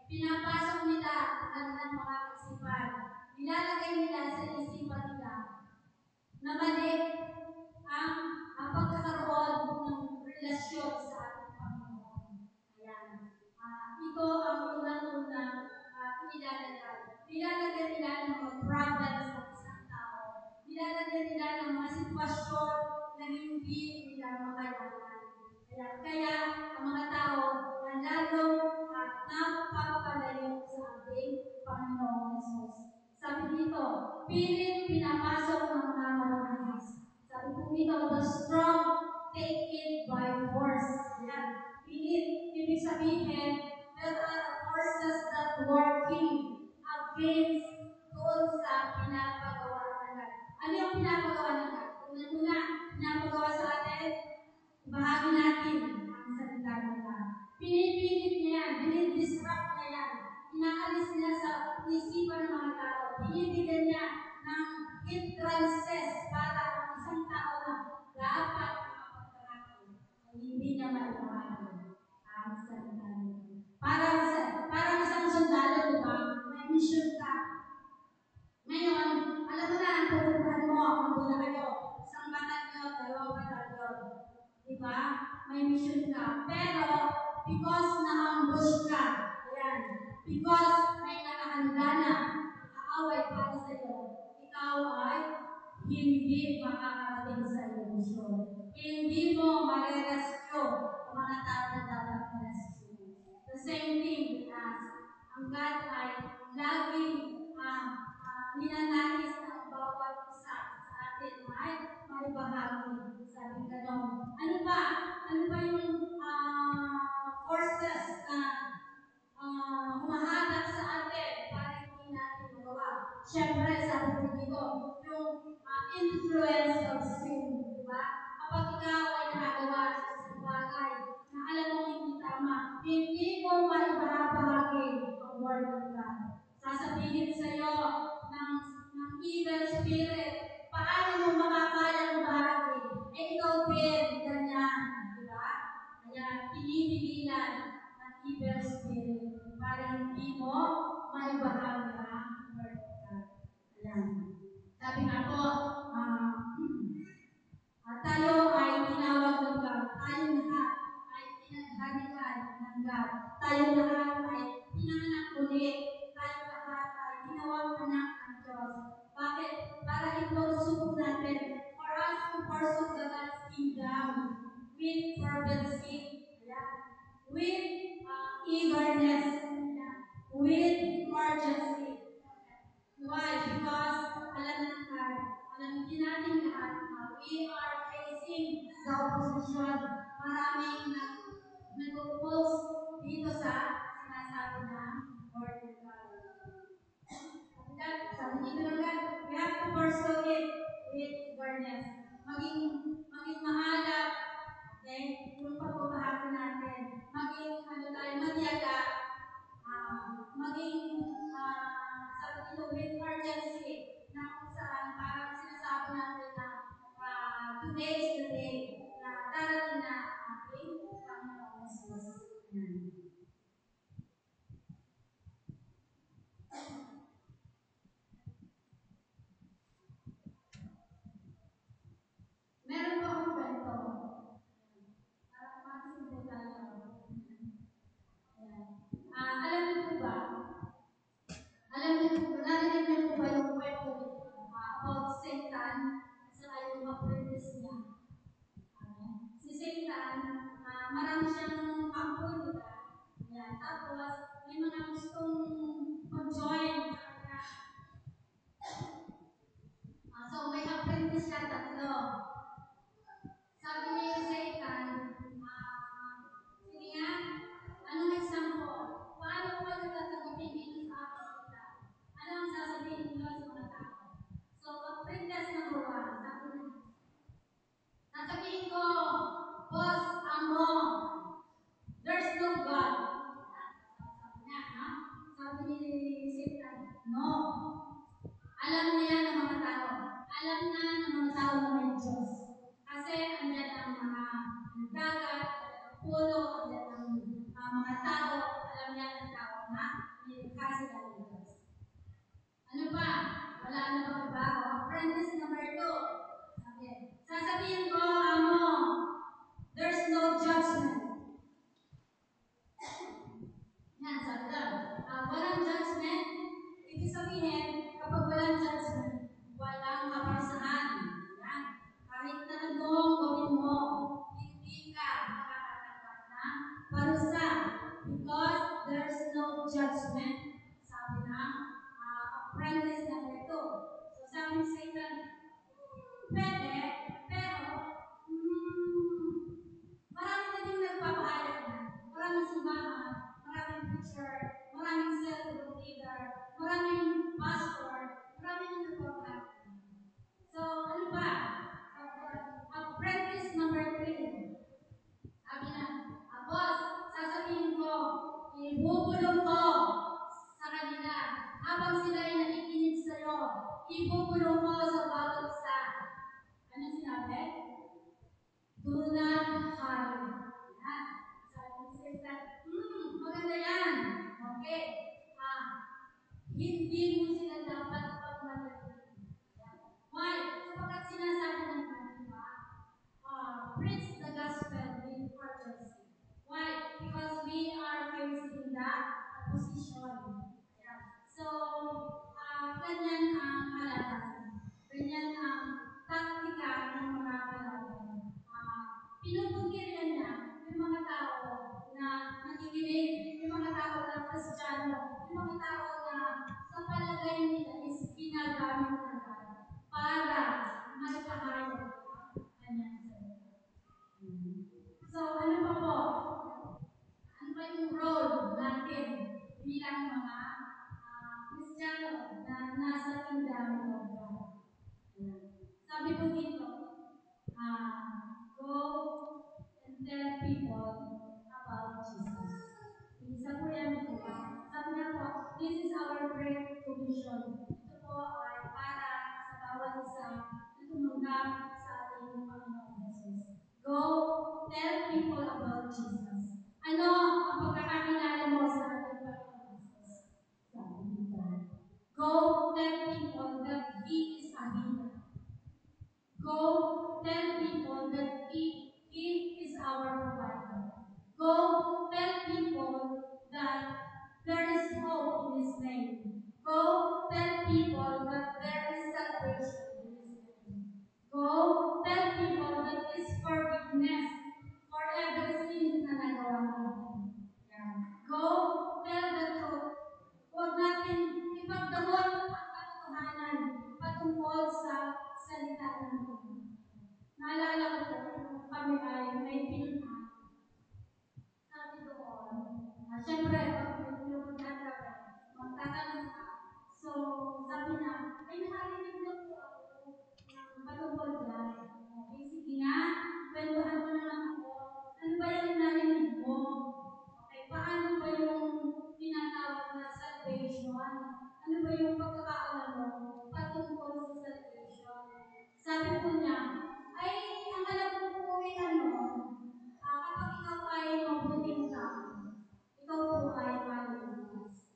pinapasok nila ang kanilang mga isipan. Nilalagay nila sa isipan nila na mali ang pagkakaroon ng relasyon sa ating Panginoon. Ayan. Ito ang unang-unang nilalagay. Nilalagay nila ng mga problems ng isang tao. Nilalagay nila ng mga sitwasyon na hindi nila makayanan. Kaya ang mga tao ang lalong napapalayo sa ating Panginoong Jesus. Sabi dito, pilit pinapasok ng mga marahas. Sabi po dito, the strong take it by force. Ayan. Pilit, ibig sabihin, there are forces that working against doon sa pinapagawa ng God. Ano yung pinapagawa ng God? Una-una, pinapagawa sa atin, bahagi natin ang salita ng God. Pinipilit niya yan, dinidisrupt niya yan. Inaalis niya sa isipan ng mga tao. Binibigyan niya ng hindrances para ang isang tao na dapat makapagkaraki ay hindi niya maibahagi ang salita niya. Parang isang sundalo, di ba? May mission ka. Ngayon, alam mo na ang pupuntahan mo, nandun na kayo. Isang batalyon, dalawang batalyon. Di ba? May mission ka. Pero, because na-ambush ka, ayan, because may nakahanda na kaaway para sa iyo, ikaw ay hindi makakarating sa iyong mission. Hindi mo mare-rescue ang mga tao na dapat na-rescue. The same thing with us. Ang God ay laging ninanais ng bawat isa sa atin ay maibahagi. Sabi ganon. Ano ba? Ano ba yung forces na humahatak sa atin para hindi natin magawa? Siyempre, sabi ko dito, yung influence of sin. Diba? Kapag ikaw ay nakagawa sa isang bagay na alam mong hindi tama, hindi mo maibahagi ang word of God. Sasabihin sa iyo ng evil spirit, paano mo makakayang bahagi? Ikaw din, ganyan. Diba? Kaya pinipigilan ng evil spirit para hindi mo maibahagi ang word of God. Ayan. Sabi nga po, tayo ay tinawag ng God. Tayo lahat ay pinagharian ng God. Tayo lahat ay pinanganak ulit. Tayo lahat ay tinawag anak ng Diyos. Bakit? Para i-pursue natin. For us to pursue the God's kingdom with fervency, with eagerness, with urgency. Why? Because alam ng God, alam din natin lahat na we are facing the opposition. Maraming nag-oppose dito sa sinasabi ng Word of God. Sabi dito ng God, we have to pursue it with eagerness. Maging maalap, okay? Yung pagbabahagi natin. Maging matiyaga. Maging sabi dito with urgency na kung saan parang sinasabi natin na today is the day na darating na ating Panginoong Jesus. Meron po akong kwento. Para makasin po tayo. Alam niyo po ba? Narinig niyo po ba yung kwento about Satan sa yung apprentice niya? Si Satan, marami siyang kampo, di ba? Tapos, may mga gustong mag-join sa kanya. So, may apprentice siya tatlo. Sabi ni Satan, sige nga, anong example? Paano ko nagtatanggapin dito sa aking kita? Ano ang sasabihin nyo sa mga tao? So, apprentice number 1, sabi niya, sasabihin ko, boss, amo, there's no God. Sabi niya, no? Sabi ni Satan, no. Alam niya ng mga tao. Alam na ng mga tao na may Diyos. Kasi andyan ang mga dagat, ang puno, andyan ang mga tao. Alam niya ng tao na nilikha sila ni Diyos. Ano pa? Wala na bang iba? Apprentice number 2. Sasabihin ko, there's no judgment. Yan, sabi doon. Walang judgment. Ibig sabihin, kapag walang judgment, walang kaparusahan. Yan. Kahit na anong gawin mo, hindi ka makakatanggap ng parusa. Because there's no judgment. Sabi ng apprentice number 2. So sabi ni Satan, pwede, pero marami na din nagpapahayag na. Maraming simbahan, maraming preacher, maraming cell leader, maraming pastor, maraming na nagpapahayag. So, ano ba? Apprentice number 3. Sabi na, boss, sasabihin ko, ibubulong ko sa kanila. Habang sila ay nakikinig sa'yo, ibubulong ko sa bawat isa. Ano sinabi? Do not hide. Yan. Sabi ni Satan, maganda yan. Okay. Hindi mo sila dapat pagmadaliin. Why? Sapagkat sinasabi ng kanila, preach the gospel with urgency. Why? Because we are facing the opposition. Yeah. So, ganyan ang kalaban. Ganyan ang taktika ng mga kalaban. Pinupugirian niya yung mga tao na nakikinig, yung mga tao na Kristiyano, yung mga tao na sa palagay nila is ginagamit ng God para maipahayag ang kanyang salita. So, ano pa po? Ano pa yung role natin bilang mga Kristiyano na nasa kingdom of God? Sabi po dito, go and tell people about Jesus. Isa po yan po. Sabi na po, this is our great commission. Ito po ay para sa bawat isa na tumanggap sa ating Panginoon Jesus. Go tell people about Jesus. Ano ang pagkakakilala mo sa ating Panginoon Jesus? Sabi dito. Go tell people that He is a healer. Go tell people that He is our provider. Go tell people that there is hope in His name. Go tell people that there is salvation in His name. Go tell people that there is forgiveness for every sin na nagawa natin. Go tell the truth. Huwag natin ipagdamot ang katotohanan patungkol sa salita ng Panginoon. Naalala ko po, kami ay may pinuntahan. Sabi doon, siyempre, pag pinuntahan ka, magtatanong ka. So, sabi na, ay nakarinig na po ako ng patungkol dyan. Okay, sige nga, kwentuhan mo naman ako. Ano ba yung narinig mo? Okay, paano ba yung tinatawag na salvation? Ano ba yung pagkakaalam mo patungkol sa salvation? Sabi po niya, ay, ang alam ko po ay kapag ikaw ay mabuting tao, ikaw po ay maliligtas.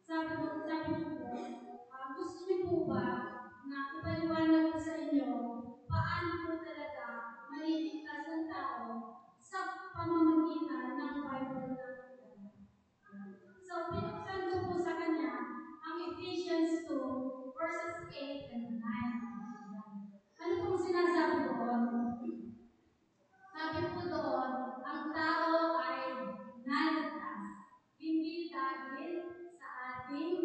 Sabi niyo po, gusto niyo po ba na ipaliwanag ko sa inyo paano po talaga maliligtas ang tao sa pamamagitan ng Bible na maganda? So, pinuksan ko po sa kanya ang Ephesians 2 verses 8 and 9. Ano pong sinasabi doon? Sabi po doon, ang tao ay naligtas. Hindi dahil sa ating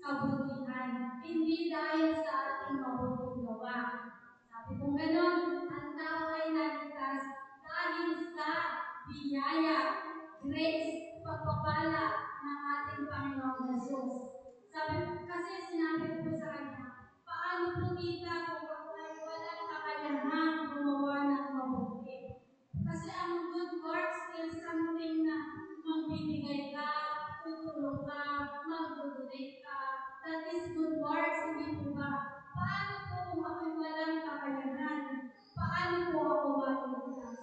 kabutihan. Hindi dahil sa ating mabuting gawa. Sabi po gano'n, ang tao ay naligtas dahil sa biyaya, grace, pagpapala ng ating Panginoong Jesus. Sabi po, kasi sinabi ko sa kanya, paano po kita kung ako ay walang kakayahan gumawa ng mabuti? Kasi ang good works is something na magbibigay ka, tutulong ka, mag-donate ka. That is good works, hindi po ba? Paano po kung ako'y walang kakayahan? Paano po ako maliligtas?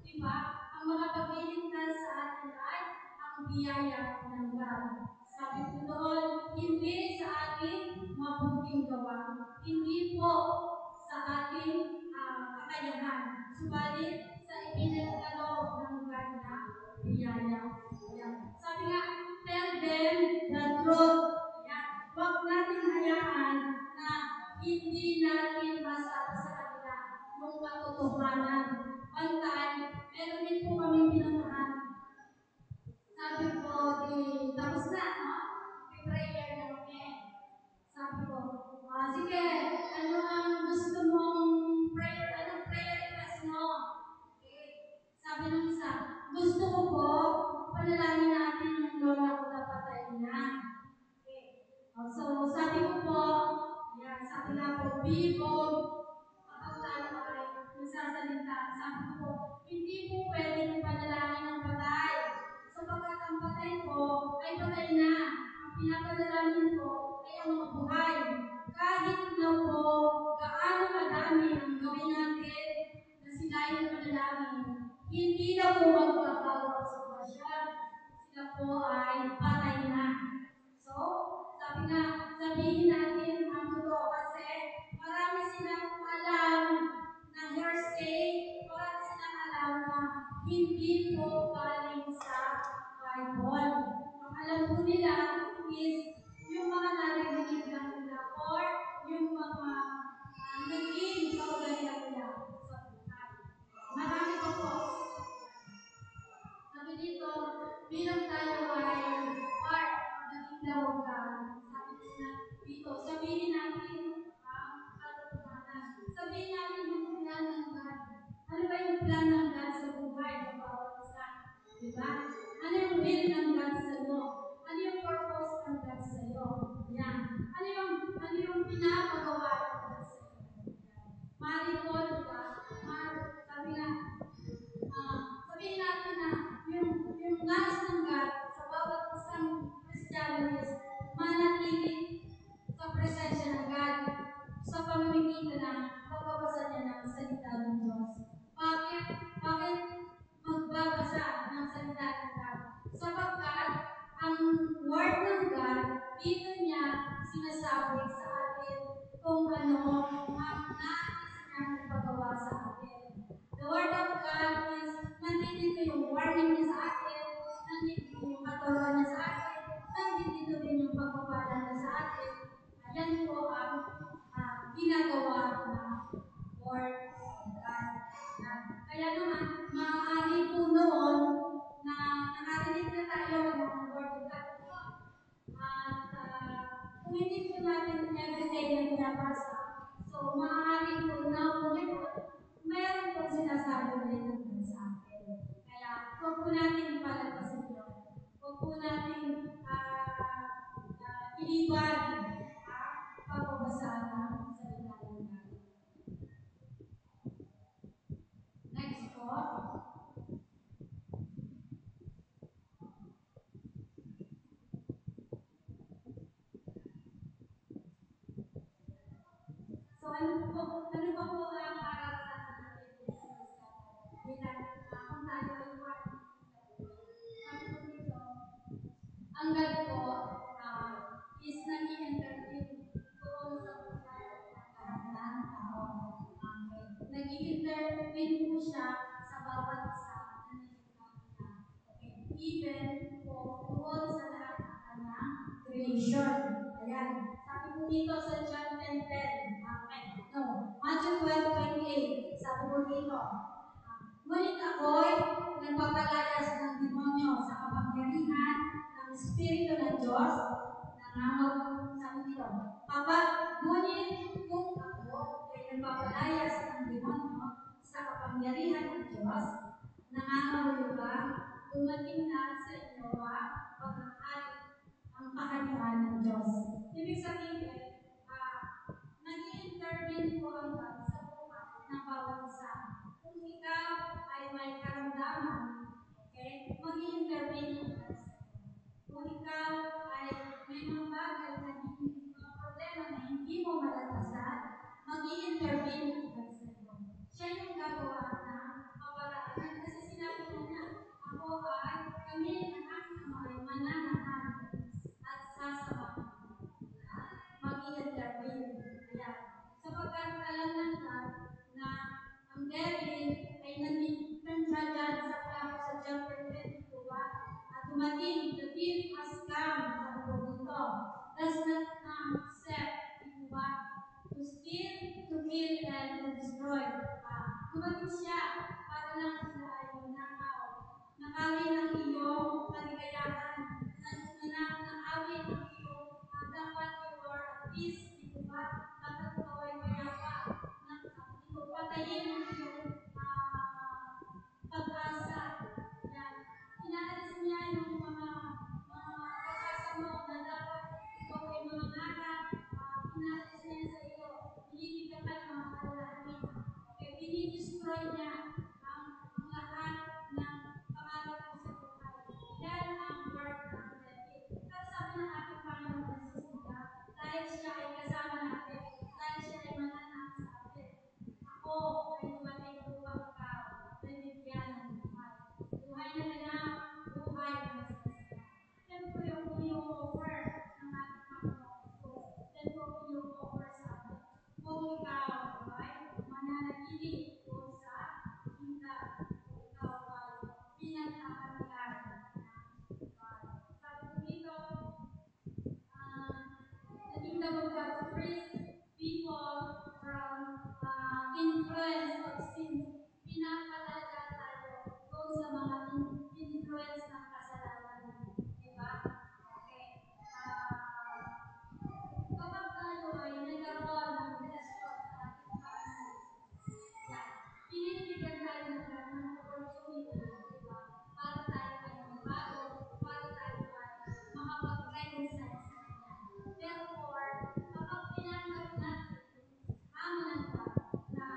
Diba? Ang makapagliligtas sa atin ay ang biyaya ng God. Sabi po Subalit, sa ipinagkaloob ng God na biyaya. Sabi nga, tell them the truth. Huwag natin hayaan na hindi natin masabi sa kanila yung katotohanan. One time, meron din po kami pinuntahan. Sabi ko, tapos na, no? Prayer na kami. Sabi ko, sige, ano ang gusto mong prayer? Anong prayer request mo? Okay. Sabi ng isa, gusto ko po, panalangin natin yung lola ko na patay na. Okay. So, sabi ko po, ayan, sabi nga po, be bold kapag tayo ay nagsasalita. Sabi ko po, hindi po pwedeng ipanalangin ng patay. Sapagkat ang patay po ay patay na. Ang pinapanalangin po ay ang mga buhay. Kahit na po gaano kadami ang gawin natin na sila ay manalangin, hindi na po magbabago ang sitwasyon. Sila po ay patay na. So, sabi nga, sabihin natin ang totoo kasi marami silang alam na hearsay, marami silang alam na hindi po galing sa Bible. Ang alam po nila is yung mga narinig lang nila or yung mga naging kaugalian nila sa buhay. Marami pa po. Sabi dito, bilang tayo ay part of the kingdom of God, sabi dito, sabihin natin ang katotohanan. Sabihin natin yung plan ng God. Ano ba yung plan ng God sa buhay ng bawat isa? Diba? Ano yung will ng God sa iyo? Ano yung purpose ng God sa iyo? Yan. Ano yung pinapagawa ng God sa iyo? Mali po, diba? Sabi nga, sabihin natin na yung nais ng God sa bawat isang Kristiyano is manatili sa presensya ng God sa pamamagitan ng pagbabasa niya ng salita ng Diyos. Bakit? Bakit magbabasa ng salita ng God? Sapagkat ang word ng God, dito niya sinasabi sa atin kung ano ang nais niyang ipagawa sa atin. The word of God is nandito yung warning niya sa atin, nandito yung katuruan niya sa atin, nandito din yung pagpapala niya sa atin. Ayan po ang ginagawa ng word of God. Kaya naman, maaari po noon na nakarinig na tayo ng word of God. At kung hindi po natin everyday na binabasa, so maaari po na ngayon, meron po sinasabi rin natin sa atin. Kaya, huwag po natin ipalagpasin yun. Huwag po natin iliban pagbabasa ng salita ng God. Next po. So, ano pa po ang ararasan natin sa bilang kung tayo ay one? Ang God po is nag-i-intervene doon sa buhay ng lahat ng tao. Nag-i-intervene po siya sa bawat isa na nagkakita. Even po doon sa lahat ng kanyang creation. Ayan. Sabi po dito sa John 10:10. Matthew 12:28. Sabi po dito. Ngunit ako'y nagpapalayas ng demonyo sa kapangyarihan ng Espiritu ng Diyos. Sabi dito. Ngunit kung ako ay nagpapalayas ng demonyo sa kapangyarihan ng Diyos, nangangahulugan bang dumating na sa inyo ang kaharian ng Diyos. Ibig sabihin, nag-i-intervene po ang God sa buhay ng bawat isa. Kung ikaw ay may karamdaman, okay, mag-i-intervene ang God sa iyo. Kung ikaw ay may mga bagay na problema na hindi mo malatasan, mag-i-intervene ang God sa iyo. Siya yung gagawa na kaparaanan kasi sinabi niya, ako ay kami ng aking ama ay mananahan at sasamahan. Mag-i-intervene. Sapagkat alam ng God na ang devil love of God frees people from influence of sin. Pinapalaga tayo doon sa mga influence ng kasalanan. Diba? Okay. Kapag tayo ay nagkaroon ng relasyon sa ating Panginoon, yan, pinibigyan tayo ng opportunity, diba? Para tayo ay magbago, para tayo ay makapag-reconcile sa Kanya. Therefore, kapag pinanggap natin, hamon ng God na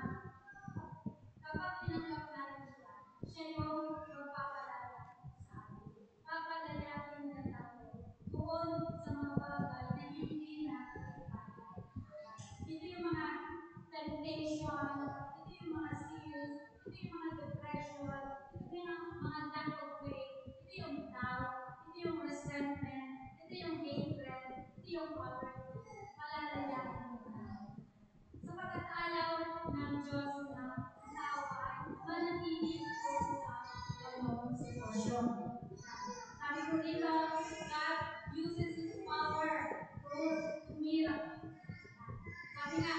kapag pinanggap natin siya, siya yung magpapalala sa atin. Papalayain na tayo doon sa mga bagay na hindi natin kaya. Ito yung mga temptation, ito yung mga sins, ito yung mga depression, ito yung mga lack of faith, ito yung doubt, ito yung resentment, ito yung hatred, ito yung poverty. Palalayain mo tayo. Sapagkat ayaw ng Diyos na ang tao ay manatili doon sa ganoong sitwasyon. Sabi ko dito, God uses His power through miracles. Sabi nga,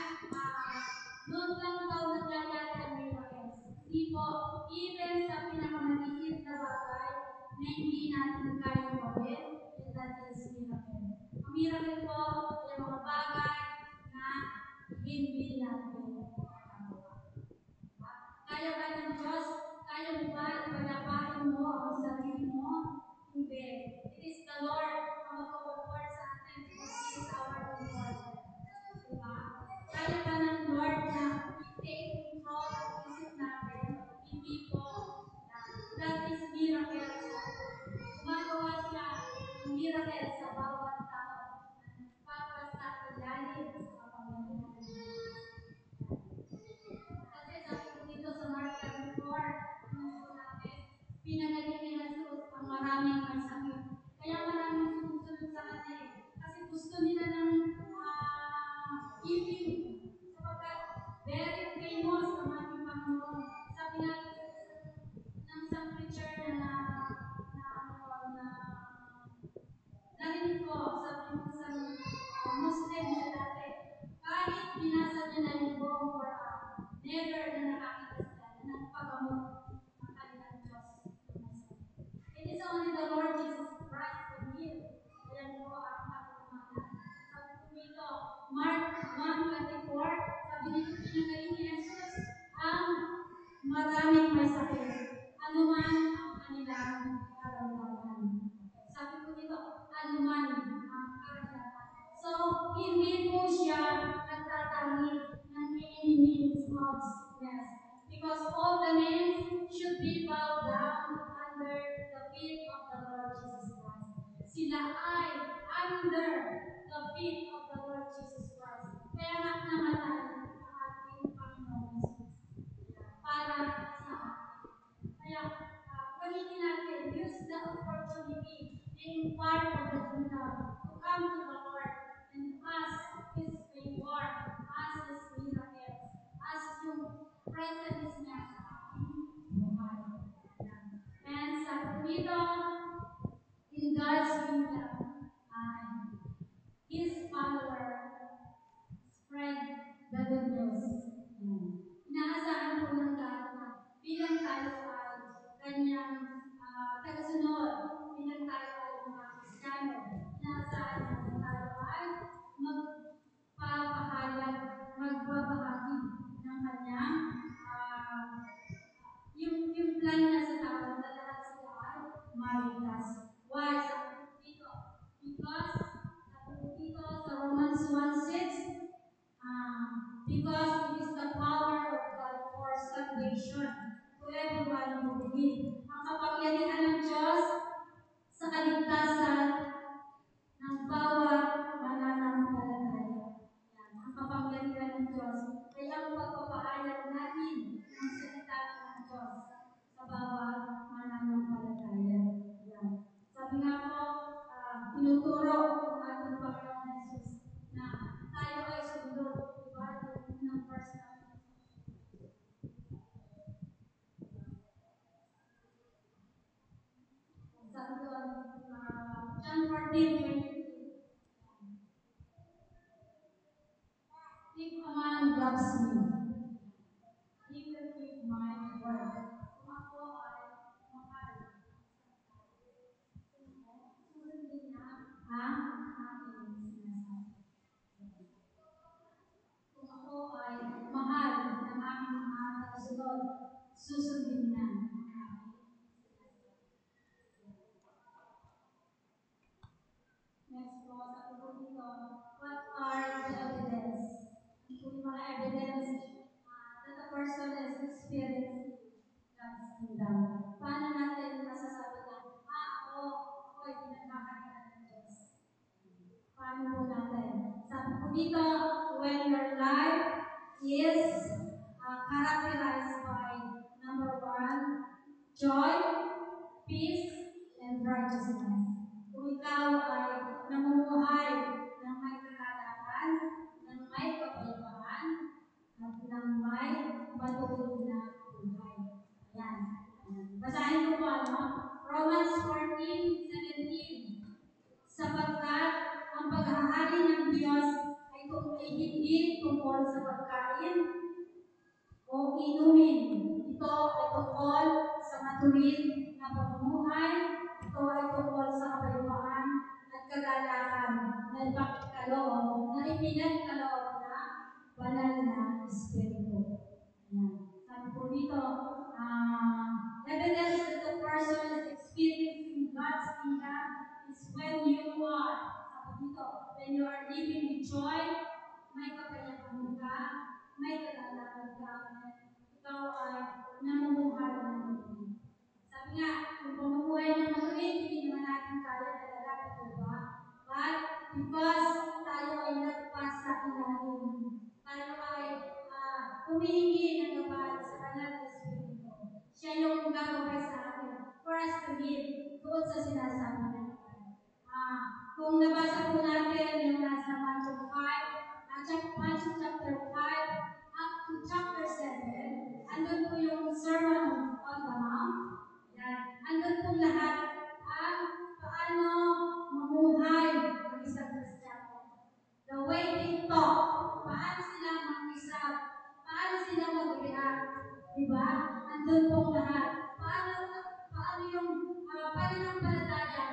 noon lang daw nangyayari ang miracles. Hindi po, even sa pinakamaliit na bagay na hindi natin kaya gawin, and that is miracle. Ang miracle po, yung mga bagay na hindi natin magawa. Kaya ba ng Diyos? Kaya mo ba na palapain mo ang sarili mo? Hindi. It is the Lord ang mag-comfort sa atin because He is our comforter. Diba? Kaya ba ng Lord na i-take control ang isip natin? Hindi po. That is miracle. Gumagawa siya ng miracle sa bawat tao. Nagpapasa ilalim sa kapangyarihan. Kasi sabi ko dito sa Mark 34, pinagaling ni Jesus ang maraming may sakit. Kaya maraming sumusunod sa kanya eh. Kasi gusto nila ng healing. Sapagkat very famous ang ating Panginoon. Sabi nga ng isang preacher na narinig ko, sabi ng isang Muslim siya dati, kahit binasa niya na yung buong Quran, never na nakakita sila na nagpagamot ang kanilang Diyos. It is only the Lord Jesus Christ who heal. Ayan po ang patutunayan. Sabi ko dito, Mark 1:24, sabi dito pinagaling ni Jesus ang maraming may sakit, anuman ang kanilang karamdaman. Sabi ko dito, anuman ang karamdaman. So, hindi po siya nagtatangi ng any means of sickness. Because all the names should be bowed down under the feet of the Lord Jesus Christ. Sila ay under the feet of the Lord Jesus Christ. Kaya nga namatay ang ating Panginoon Jesus para sa atin. Kaya gamitin natin, use the opportunity, being part of the kingdom, to come to the Lord and ask His favor, ask His miracles, ask yung presence niya sa ating buhay. And sabi ko dito, in God's kingdom, His power spread the good news. Inaasahan po ng God na bilang tayo ay kanyang tagasunod, bilang tayo ay mga Kristiyano, inaasahan natin tayo ay magpapahayag, magbabahagi ng kanyang yung plan niya sa tao na lahat sila ay maligtas. Why? Sabi dito, because sabi dito sa Romans 1:6, because it is the power of God for salvation to everyone who believes. Ang kapangyarihan ng Diyos sa kaligtasan ng bawat mananampalataya. Yan, ang kapangyarihan ng Diyos ay ang pagpapahayag natin ng salita ng Diyos sa bawat mananampalataya. Yan. Sabi nga po, tinuturo ng ating Panginoon Jesus na tayo ay sundot. Diba? Yung unang verse natin. loves me, He will keep my word. Kung ako ay mahal, susundin niya ang aking sinasabi. Kung ako ay mahal ng aking mga tagasunod, susundin niya ang aking sinasabi. Next po, sabi ko dito, what are the evidence? Kung yung mga evidence that a person is experiencing God's kingdom. Paano natin masasabi na, ako ay pinagkakailan ng Diyos? Paano po natin? Sabi po dito, when your life is characterized by number 1, joy, peace, and righteousness. Kung ikaw ay namumuhay ng may kagalakan, ng may kapayapaan, at ng may matuloy na buhay. Ayan. Basahin ko po Romans 14:17. Sapagkat ang paghahari ng Diyos ay hindi tungkol sa pagkain o inumin. Ito ay tungkol sa matuwid na pamumuhay. Ito ay tungkol sa kapayapaan at kagalakan na ipinagkaloob na banal na Espiritu. Sabi po dito, evidence that the person is experiencing God's kingdom is when you are living with joy, may kapayapaan ka, may kagalakan ka, ikaw ay namumuhay ng matuwid. Sabi nga, kung pamumuhay ng matuwid, hindi naman natin kaya talaga, ito ba? But because tayo ay nagpas sa ilalim, tayo ay humihingi ng gabay sa banal na Espiritu. Siya yung gagabay sa atin for us to live doon sa sinasabi ng Lord. Kung nabasa po natin yung nasa Matthew 5, up to chapter 7, andun po yung Sermon on the Mount. Andun po lahat ang paano mamuhay ng isang Kristiyano. The way they talk, paano sila mag-isap, paano sila mag-react, diba? Andun po lahat. Paano yung pananampalataya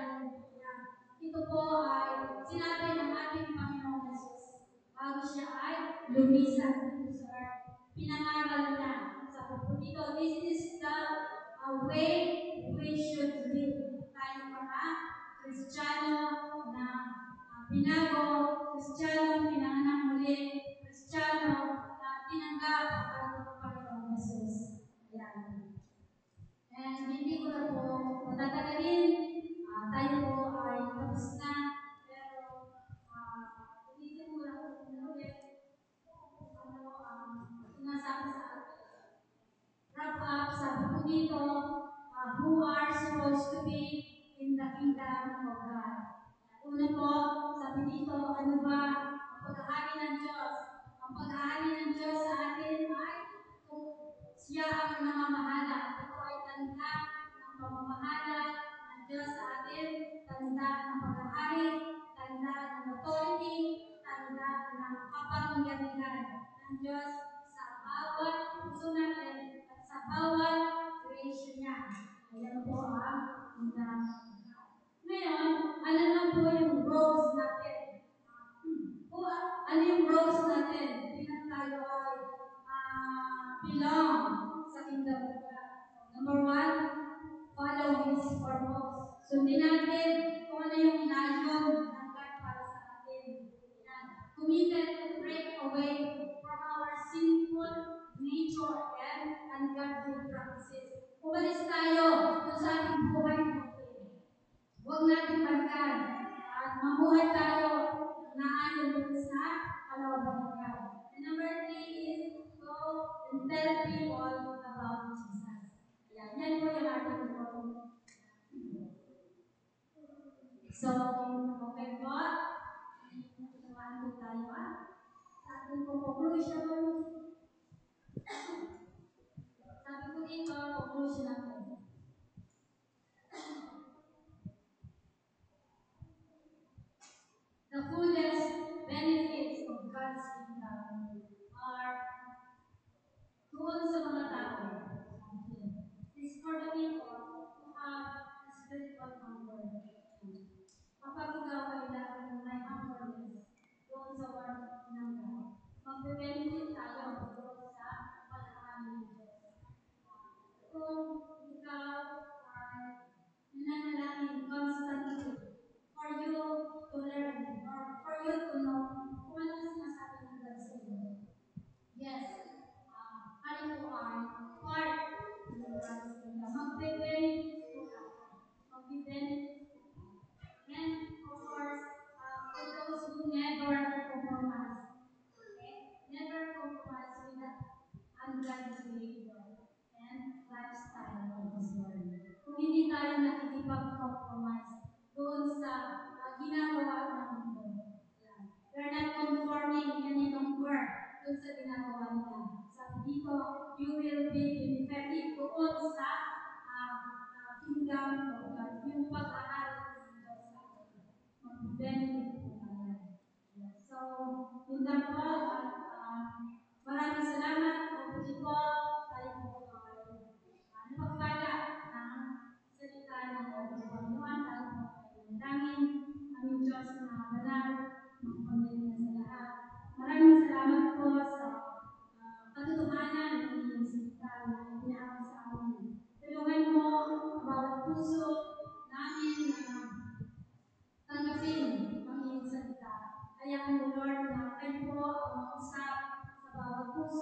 ito po ay sinabi ng ating Panginoong Jesus bago siya ay lumisan dito sa earth. Pinangaral niya. Sabi po dito, this is the way we should live. Tayo mga Kristiyano na binago, Kristiyano pinanganak muli, Kristiyano na tinanggap ang ating Panginoong Jesus. Yan. And hindi ko na po matatagalin. Tayo po ay tapos na. Pero, ulitin ko lang ulit sinasabi sa atin. Wrap up, sabi ko dito, who are supposed to be in the kingdom of God. Una po, sabi dito, ano ba ang paghahari ng Diyos? Ang paghahari ng Diyos sa atin ay kung siya ang namamahala. Ito ay tanda ng pamamahala ng Diyos sa atin, tanda ng paghahari, tanda ng authority, tanda ng kapangyarihan ng Diyos sa bawat puso natin at sa bawat creation niya. Ayan po ang kingdom. Ngayon, ano lang po yung roles natin? Ano yung roles natin? Bilang tayo ay belong sa kingdom of God. Number 1, follow His purpose. Sundin natin kung ano yung layon ng God para sa atin. Committed to break away from our sinful nature and ungodly practices. Umalis tayo sa ating buhay natin. Huwag natin balikan at mamuhay tayo na ayon sa kalooban ng God. And number 3 is go and tell people about Jesus. Yan po yung ating role. So, okay po. Tutuan po tayo sa ating conclusion. Sabi ko dito, conclusion natin. The fullest benefits of God's kingdom are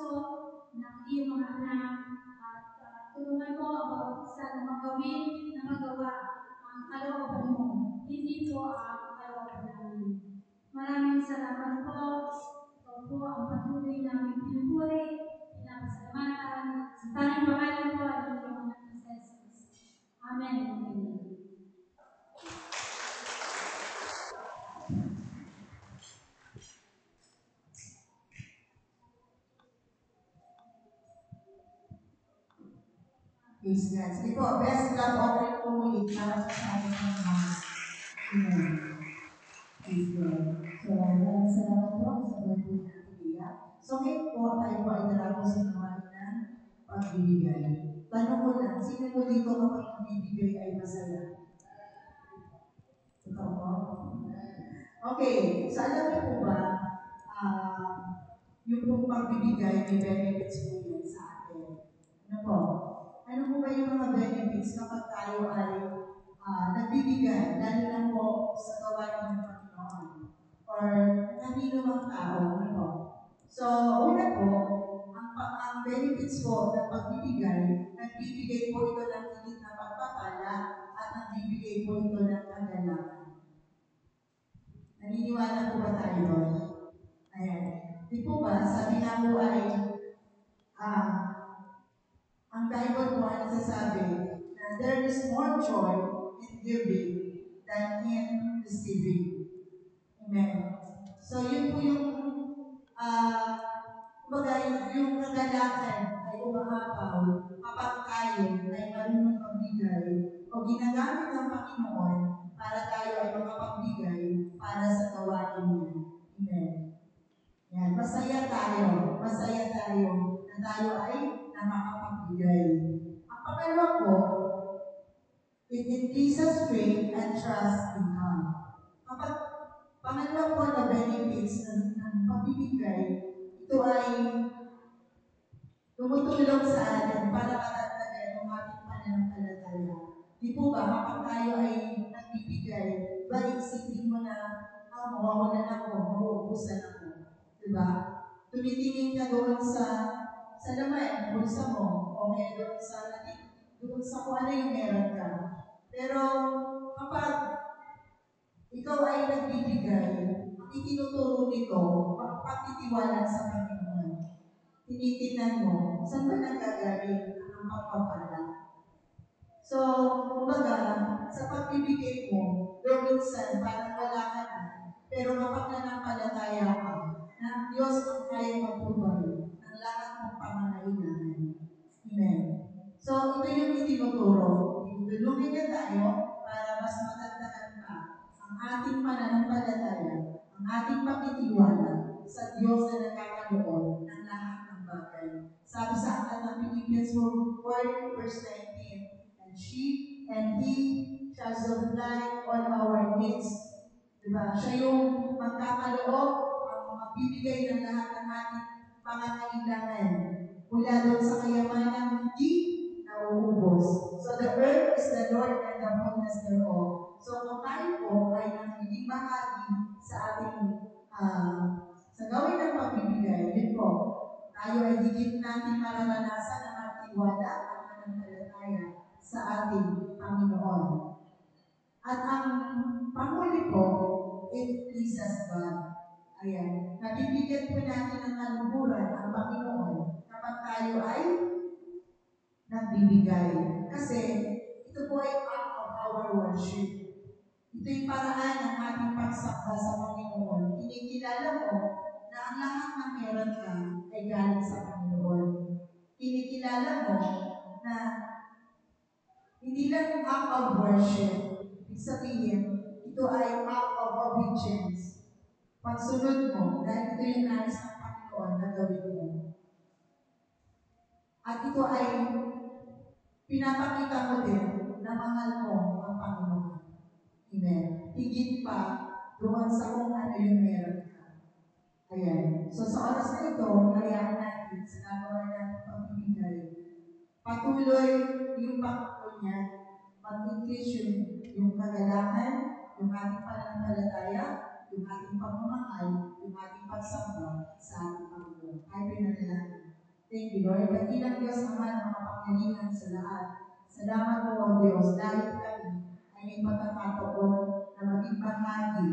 puso ng iyong mga anak at tulungan mo ang bawat isa na magawa ang kalooban mo, hindi po ang kalooban namin. Maraming salamat po. Ito po ang patuloy namin pinupuri, pinapasalamatan. Sa tanging pangalan po ay ng iyong anak na Jesus. Amen. Amen. Praise God. Sige po, best love offering po ulit para sa ating mga mas. Amen. Praise God. So, maraming salamat po sa birthday natin Tia. So, ngayon po, tayo po ay darapos sa naman ng pagbibigay. Tanong ko lang, sino po dito kapag magbibigay ay masaya? Totoo po? Okay, so alam niyo po ba, yung pong pagbibigay may benefits po yan sa atin. Ano po? Ano po ba yung mga benefits kapag tayo ay nagbibigay, lalo na po sa gawain ng Panginoon or kanino mang tao? Ano po? So, una po, ang benefits po ng pagbibigay, nagbibigay po ito ng higit na pagpapala at nagbibigay po ito ng kagalakan. Naniniwala po ba tayo? Ayan. Di po ba, sabi nga po ay, ang Bible po ay nagsasabi na there is more joy in giving than in receiving. Amen. So, yun po yung, yung kagalakan ay umahapaw kapag tayo ay marunong magbigay o ginagamit ng Panginoon para tayo ay makapagbigay para sa gawain niya. Amen. Yan. Masaya tayo na tayo ay nakakapagbigay. Ang pangalawa po, it increases faith and trust in God. Kapag pangalawa po na benefits ng pagbibigay, ito ay tumutulong sa atin para matagdagan ang ating pananampalataya. Di po ba, kapag tayo ay nagbibigay, ba isipin mo na, mawawalan ako, mauubusan ako. Diba? Tumitingin ka doon sa laman, bulsa mo, o kaya doon sa kung ano yung meron ka. Pero kapag ikaw ay nagbibigay, ang itinuturo nito, pagtitiwala sa Panginoon. Tinitingnan mo, saan ba nanggagaling ang pagpapala? So, kumbaga, sa pagbibigay mo, minsan parang wala ka na, pero kapag nanampalataya ka, na ang Diyos ang kaya mag-provide ng lahat ng pangangailangan. Amen. So, ito yung itinuturo. Tulungan niya tayo para mas matagdagan pa ang ating pananampalataya, ang ating pagtitiwala sa Diyos na nagkakaloob ng lahat ng bagay. Sabi sa aklat ng Philippians 4 verse 19, and He shall supply all our needs. Diba? Siya yung magkakaloob, ang magbibigay ng lahat ng ating pangangailangan mula doon sa kayamanang hindi nauubos. So the earth is the Lord and the fullness thereof. So kung tayo po ay nagiging bahagi sa ating sa gawin ng pagbibigay, yun po, tayo ay higit natin mararanasan ang magtiwala at mananampalataya sa ating Panginoon. At ang panghuli po, it pleases God. Ayan, nabibigyan po natin ng kaluhuran ang Panginoon kapag tayo ay nagbibigay. Kasi ito po ay part of our worship. Ito yung paraan ng ating pagsamba sa Panginoon. Kinikilala mo na ang lahat ng meron ka ay galing sa Panginoon. Kinikilala mo na hindi lang act of worship, ibig sabihin, ito ay act of obedience. Pagsunod mo, dahil ito yung nais ng Panginoon na gawin mo. At ito ay pinapakita mo din na mahal mo ang Panginoon. Amen. Higit pa doon sa kung ano yung meron ka. Ayan. So sa oras na ito, hayaan natin sa nagawa natin pagbibigay. Patuloy yung Panginoon niya, mag-increase yung kagalakan, yung ating pananampalataya, yung ating pagmamahal, yung ating pagsamba sa ating Panginoon. Ay, pinanalangin. Thank you, Lord. Dakilang Diyos naman ang makapangyarihan sa lahat. Salamat po, O Diyos, dahil kami ay may pagkakataon na maging bahagi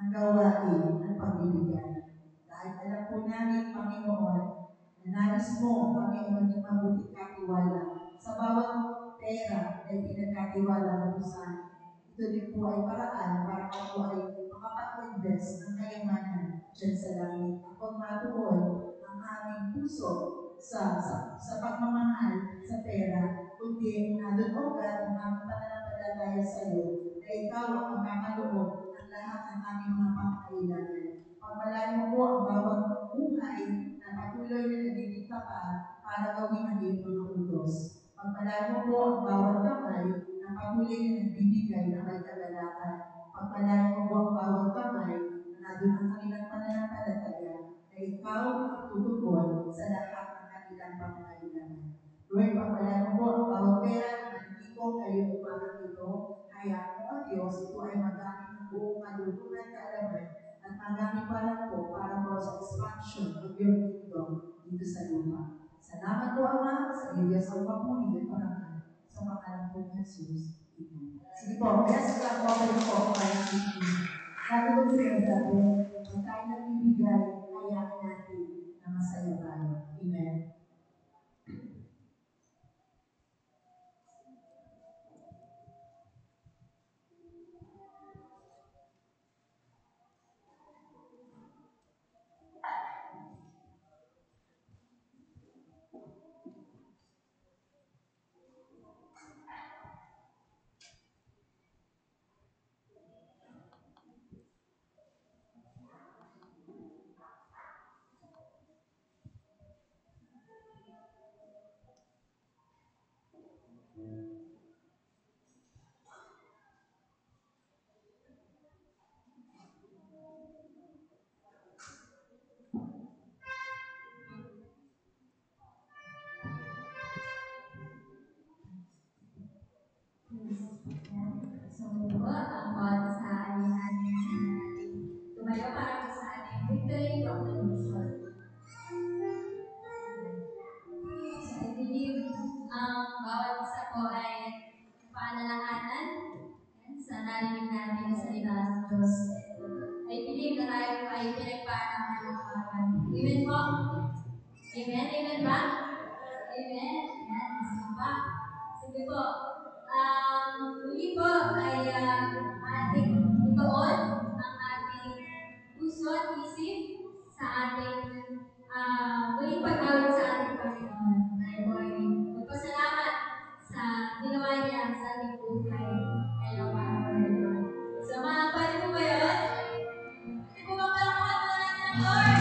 ng gawain ng pagbibigay. Dahil alam po namin, Panginoon, na nais mo kami ay maging mabuting katiwala sa bawat pera na ipinagkatiwala mo sa amin. Ito din po ay paraan para ako ay makapag-invest ng kayamanan dyan sa langit. Ako matuon ang aming puso sa pagmamahal sa pera, kundi nadudugad ang aming pananampalataya sa iyo na ikaw ang magkakaloob ng lahat ng aming mga pangangailangan. Pagpalain mo po ang bawat buhay na patuloy na nagdidikta pa para gawin ang iyong mga utos. Pagpalain mo po ang bawat kamay na patuloy na nagbibigay na may kagalakan. Pagpalain mo po ang bawat kamay na nandun ang kanilang pananampalataya na ikaw ang tutugon sa lahat ng kanilang pangangailangan. Lord, pagpalain mo po ang bawat pera na nandito kayo umagang ito. Kaya mo, Diyos, ito ay magamit ng buong kadulungan kaalaman at magamit para po para po sa expansion ng iyong kingdom dito sa lupa. Salamat po, Ama, sa iyo, Diyos, ang papuri at parangal sa pangalan po ni Jesus. Amen. Sige po, yes, lang po kayo po para sa inyo. Lagi ko sinasabi, kung tayo nagbibigay, hayaan natin na masaya tayo. Amen. About sa alihan tumayo para po sa ating victory proclamation. So I believe bawat isa po ay paalalahanan sa narinig natin na salita ng Diyos. I believe na tayo ay pinagpaan ng alaman. Amen po? Amen? Amen ba? Amen? Yan, sige pa. Sige po. Muli po ay ating ituon ang ating puso at isip sa ating muling pag-awit sa ating Panginoon. Tayo po ay magpasalamat sa ginawa niya sa ating buhay. Kaya mga so, pwede po ba yun? Pwede po ba palakpakan mo natin ang Lord?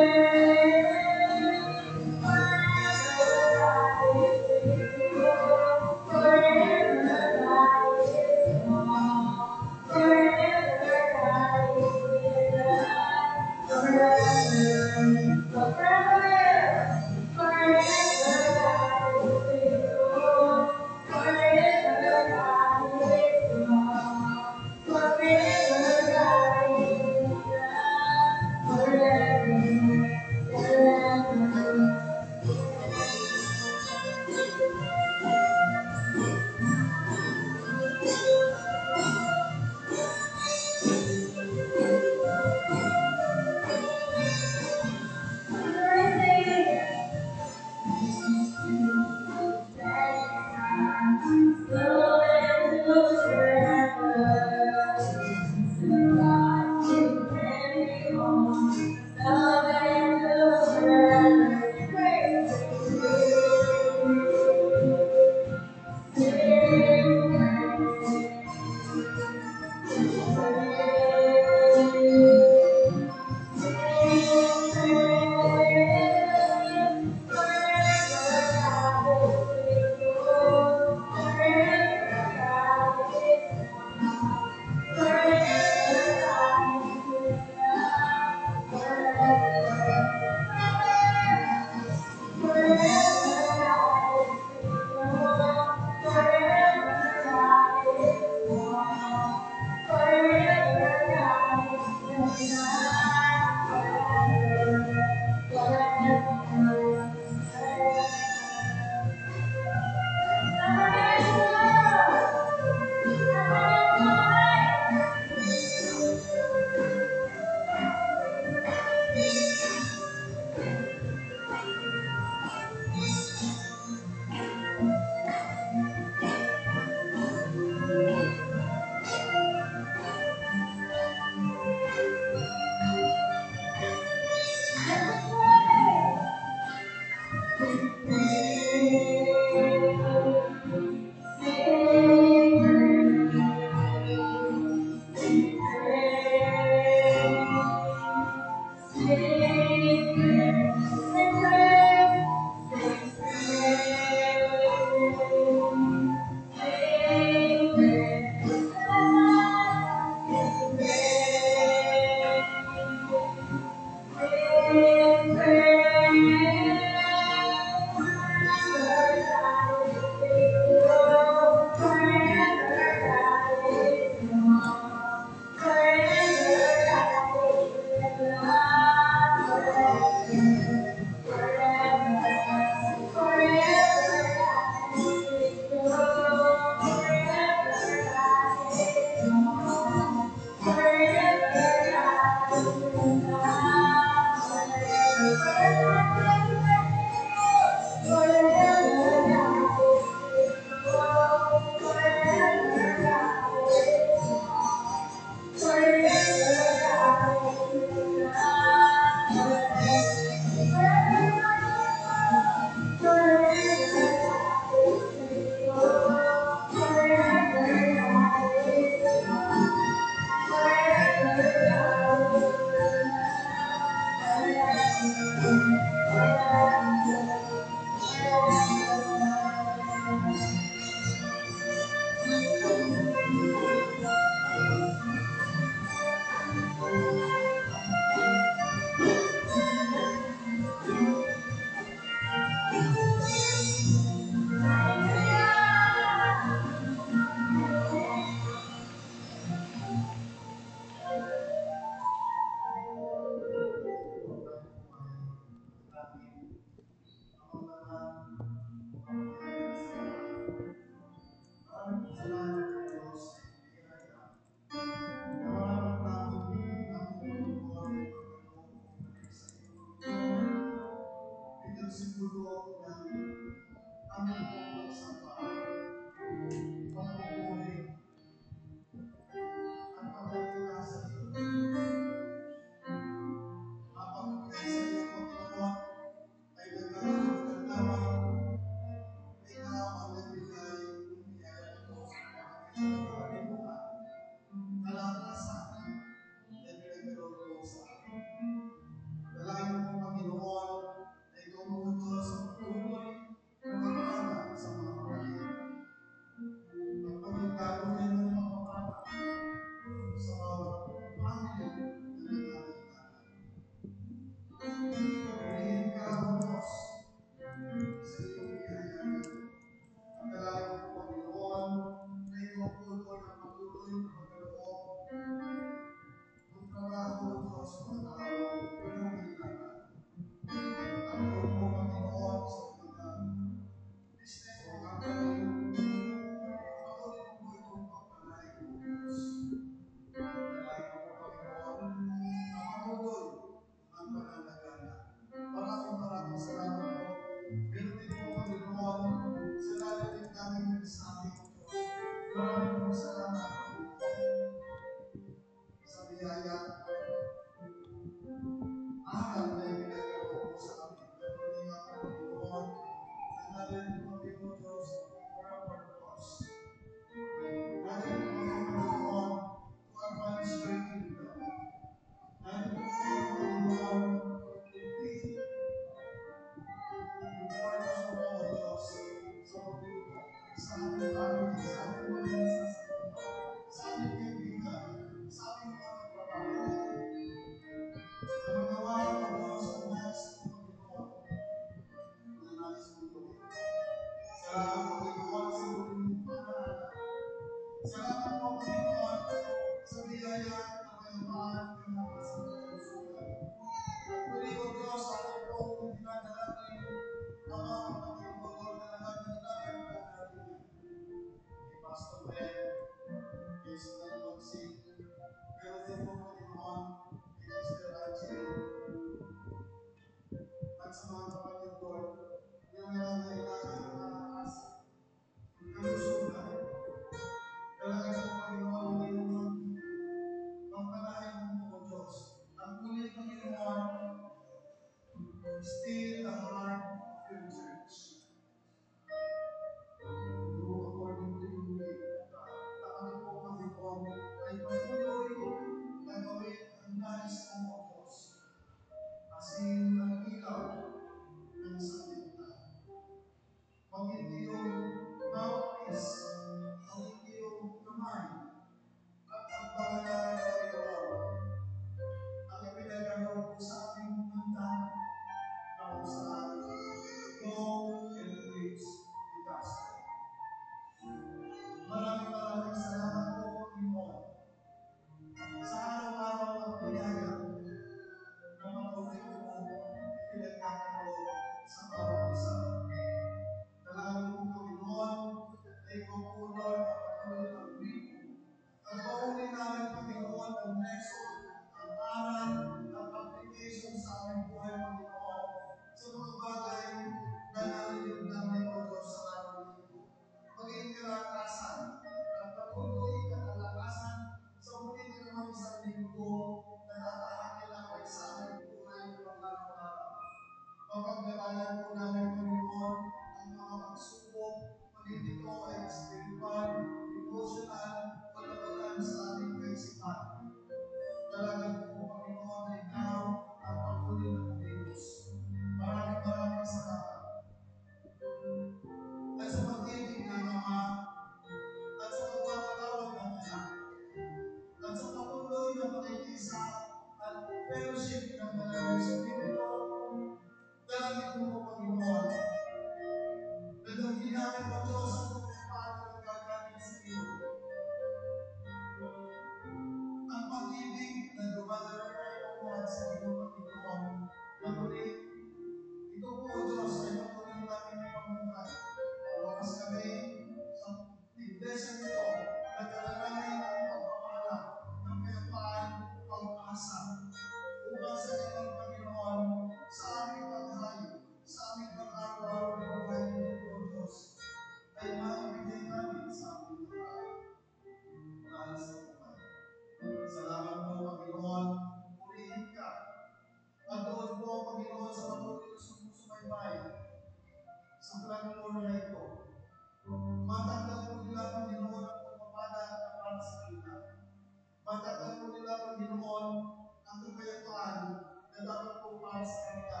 sa kanila.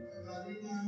Kagalingan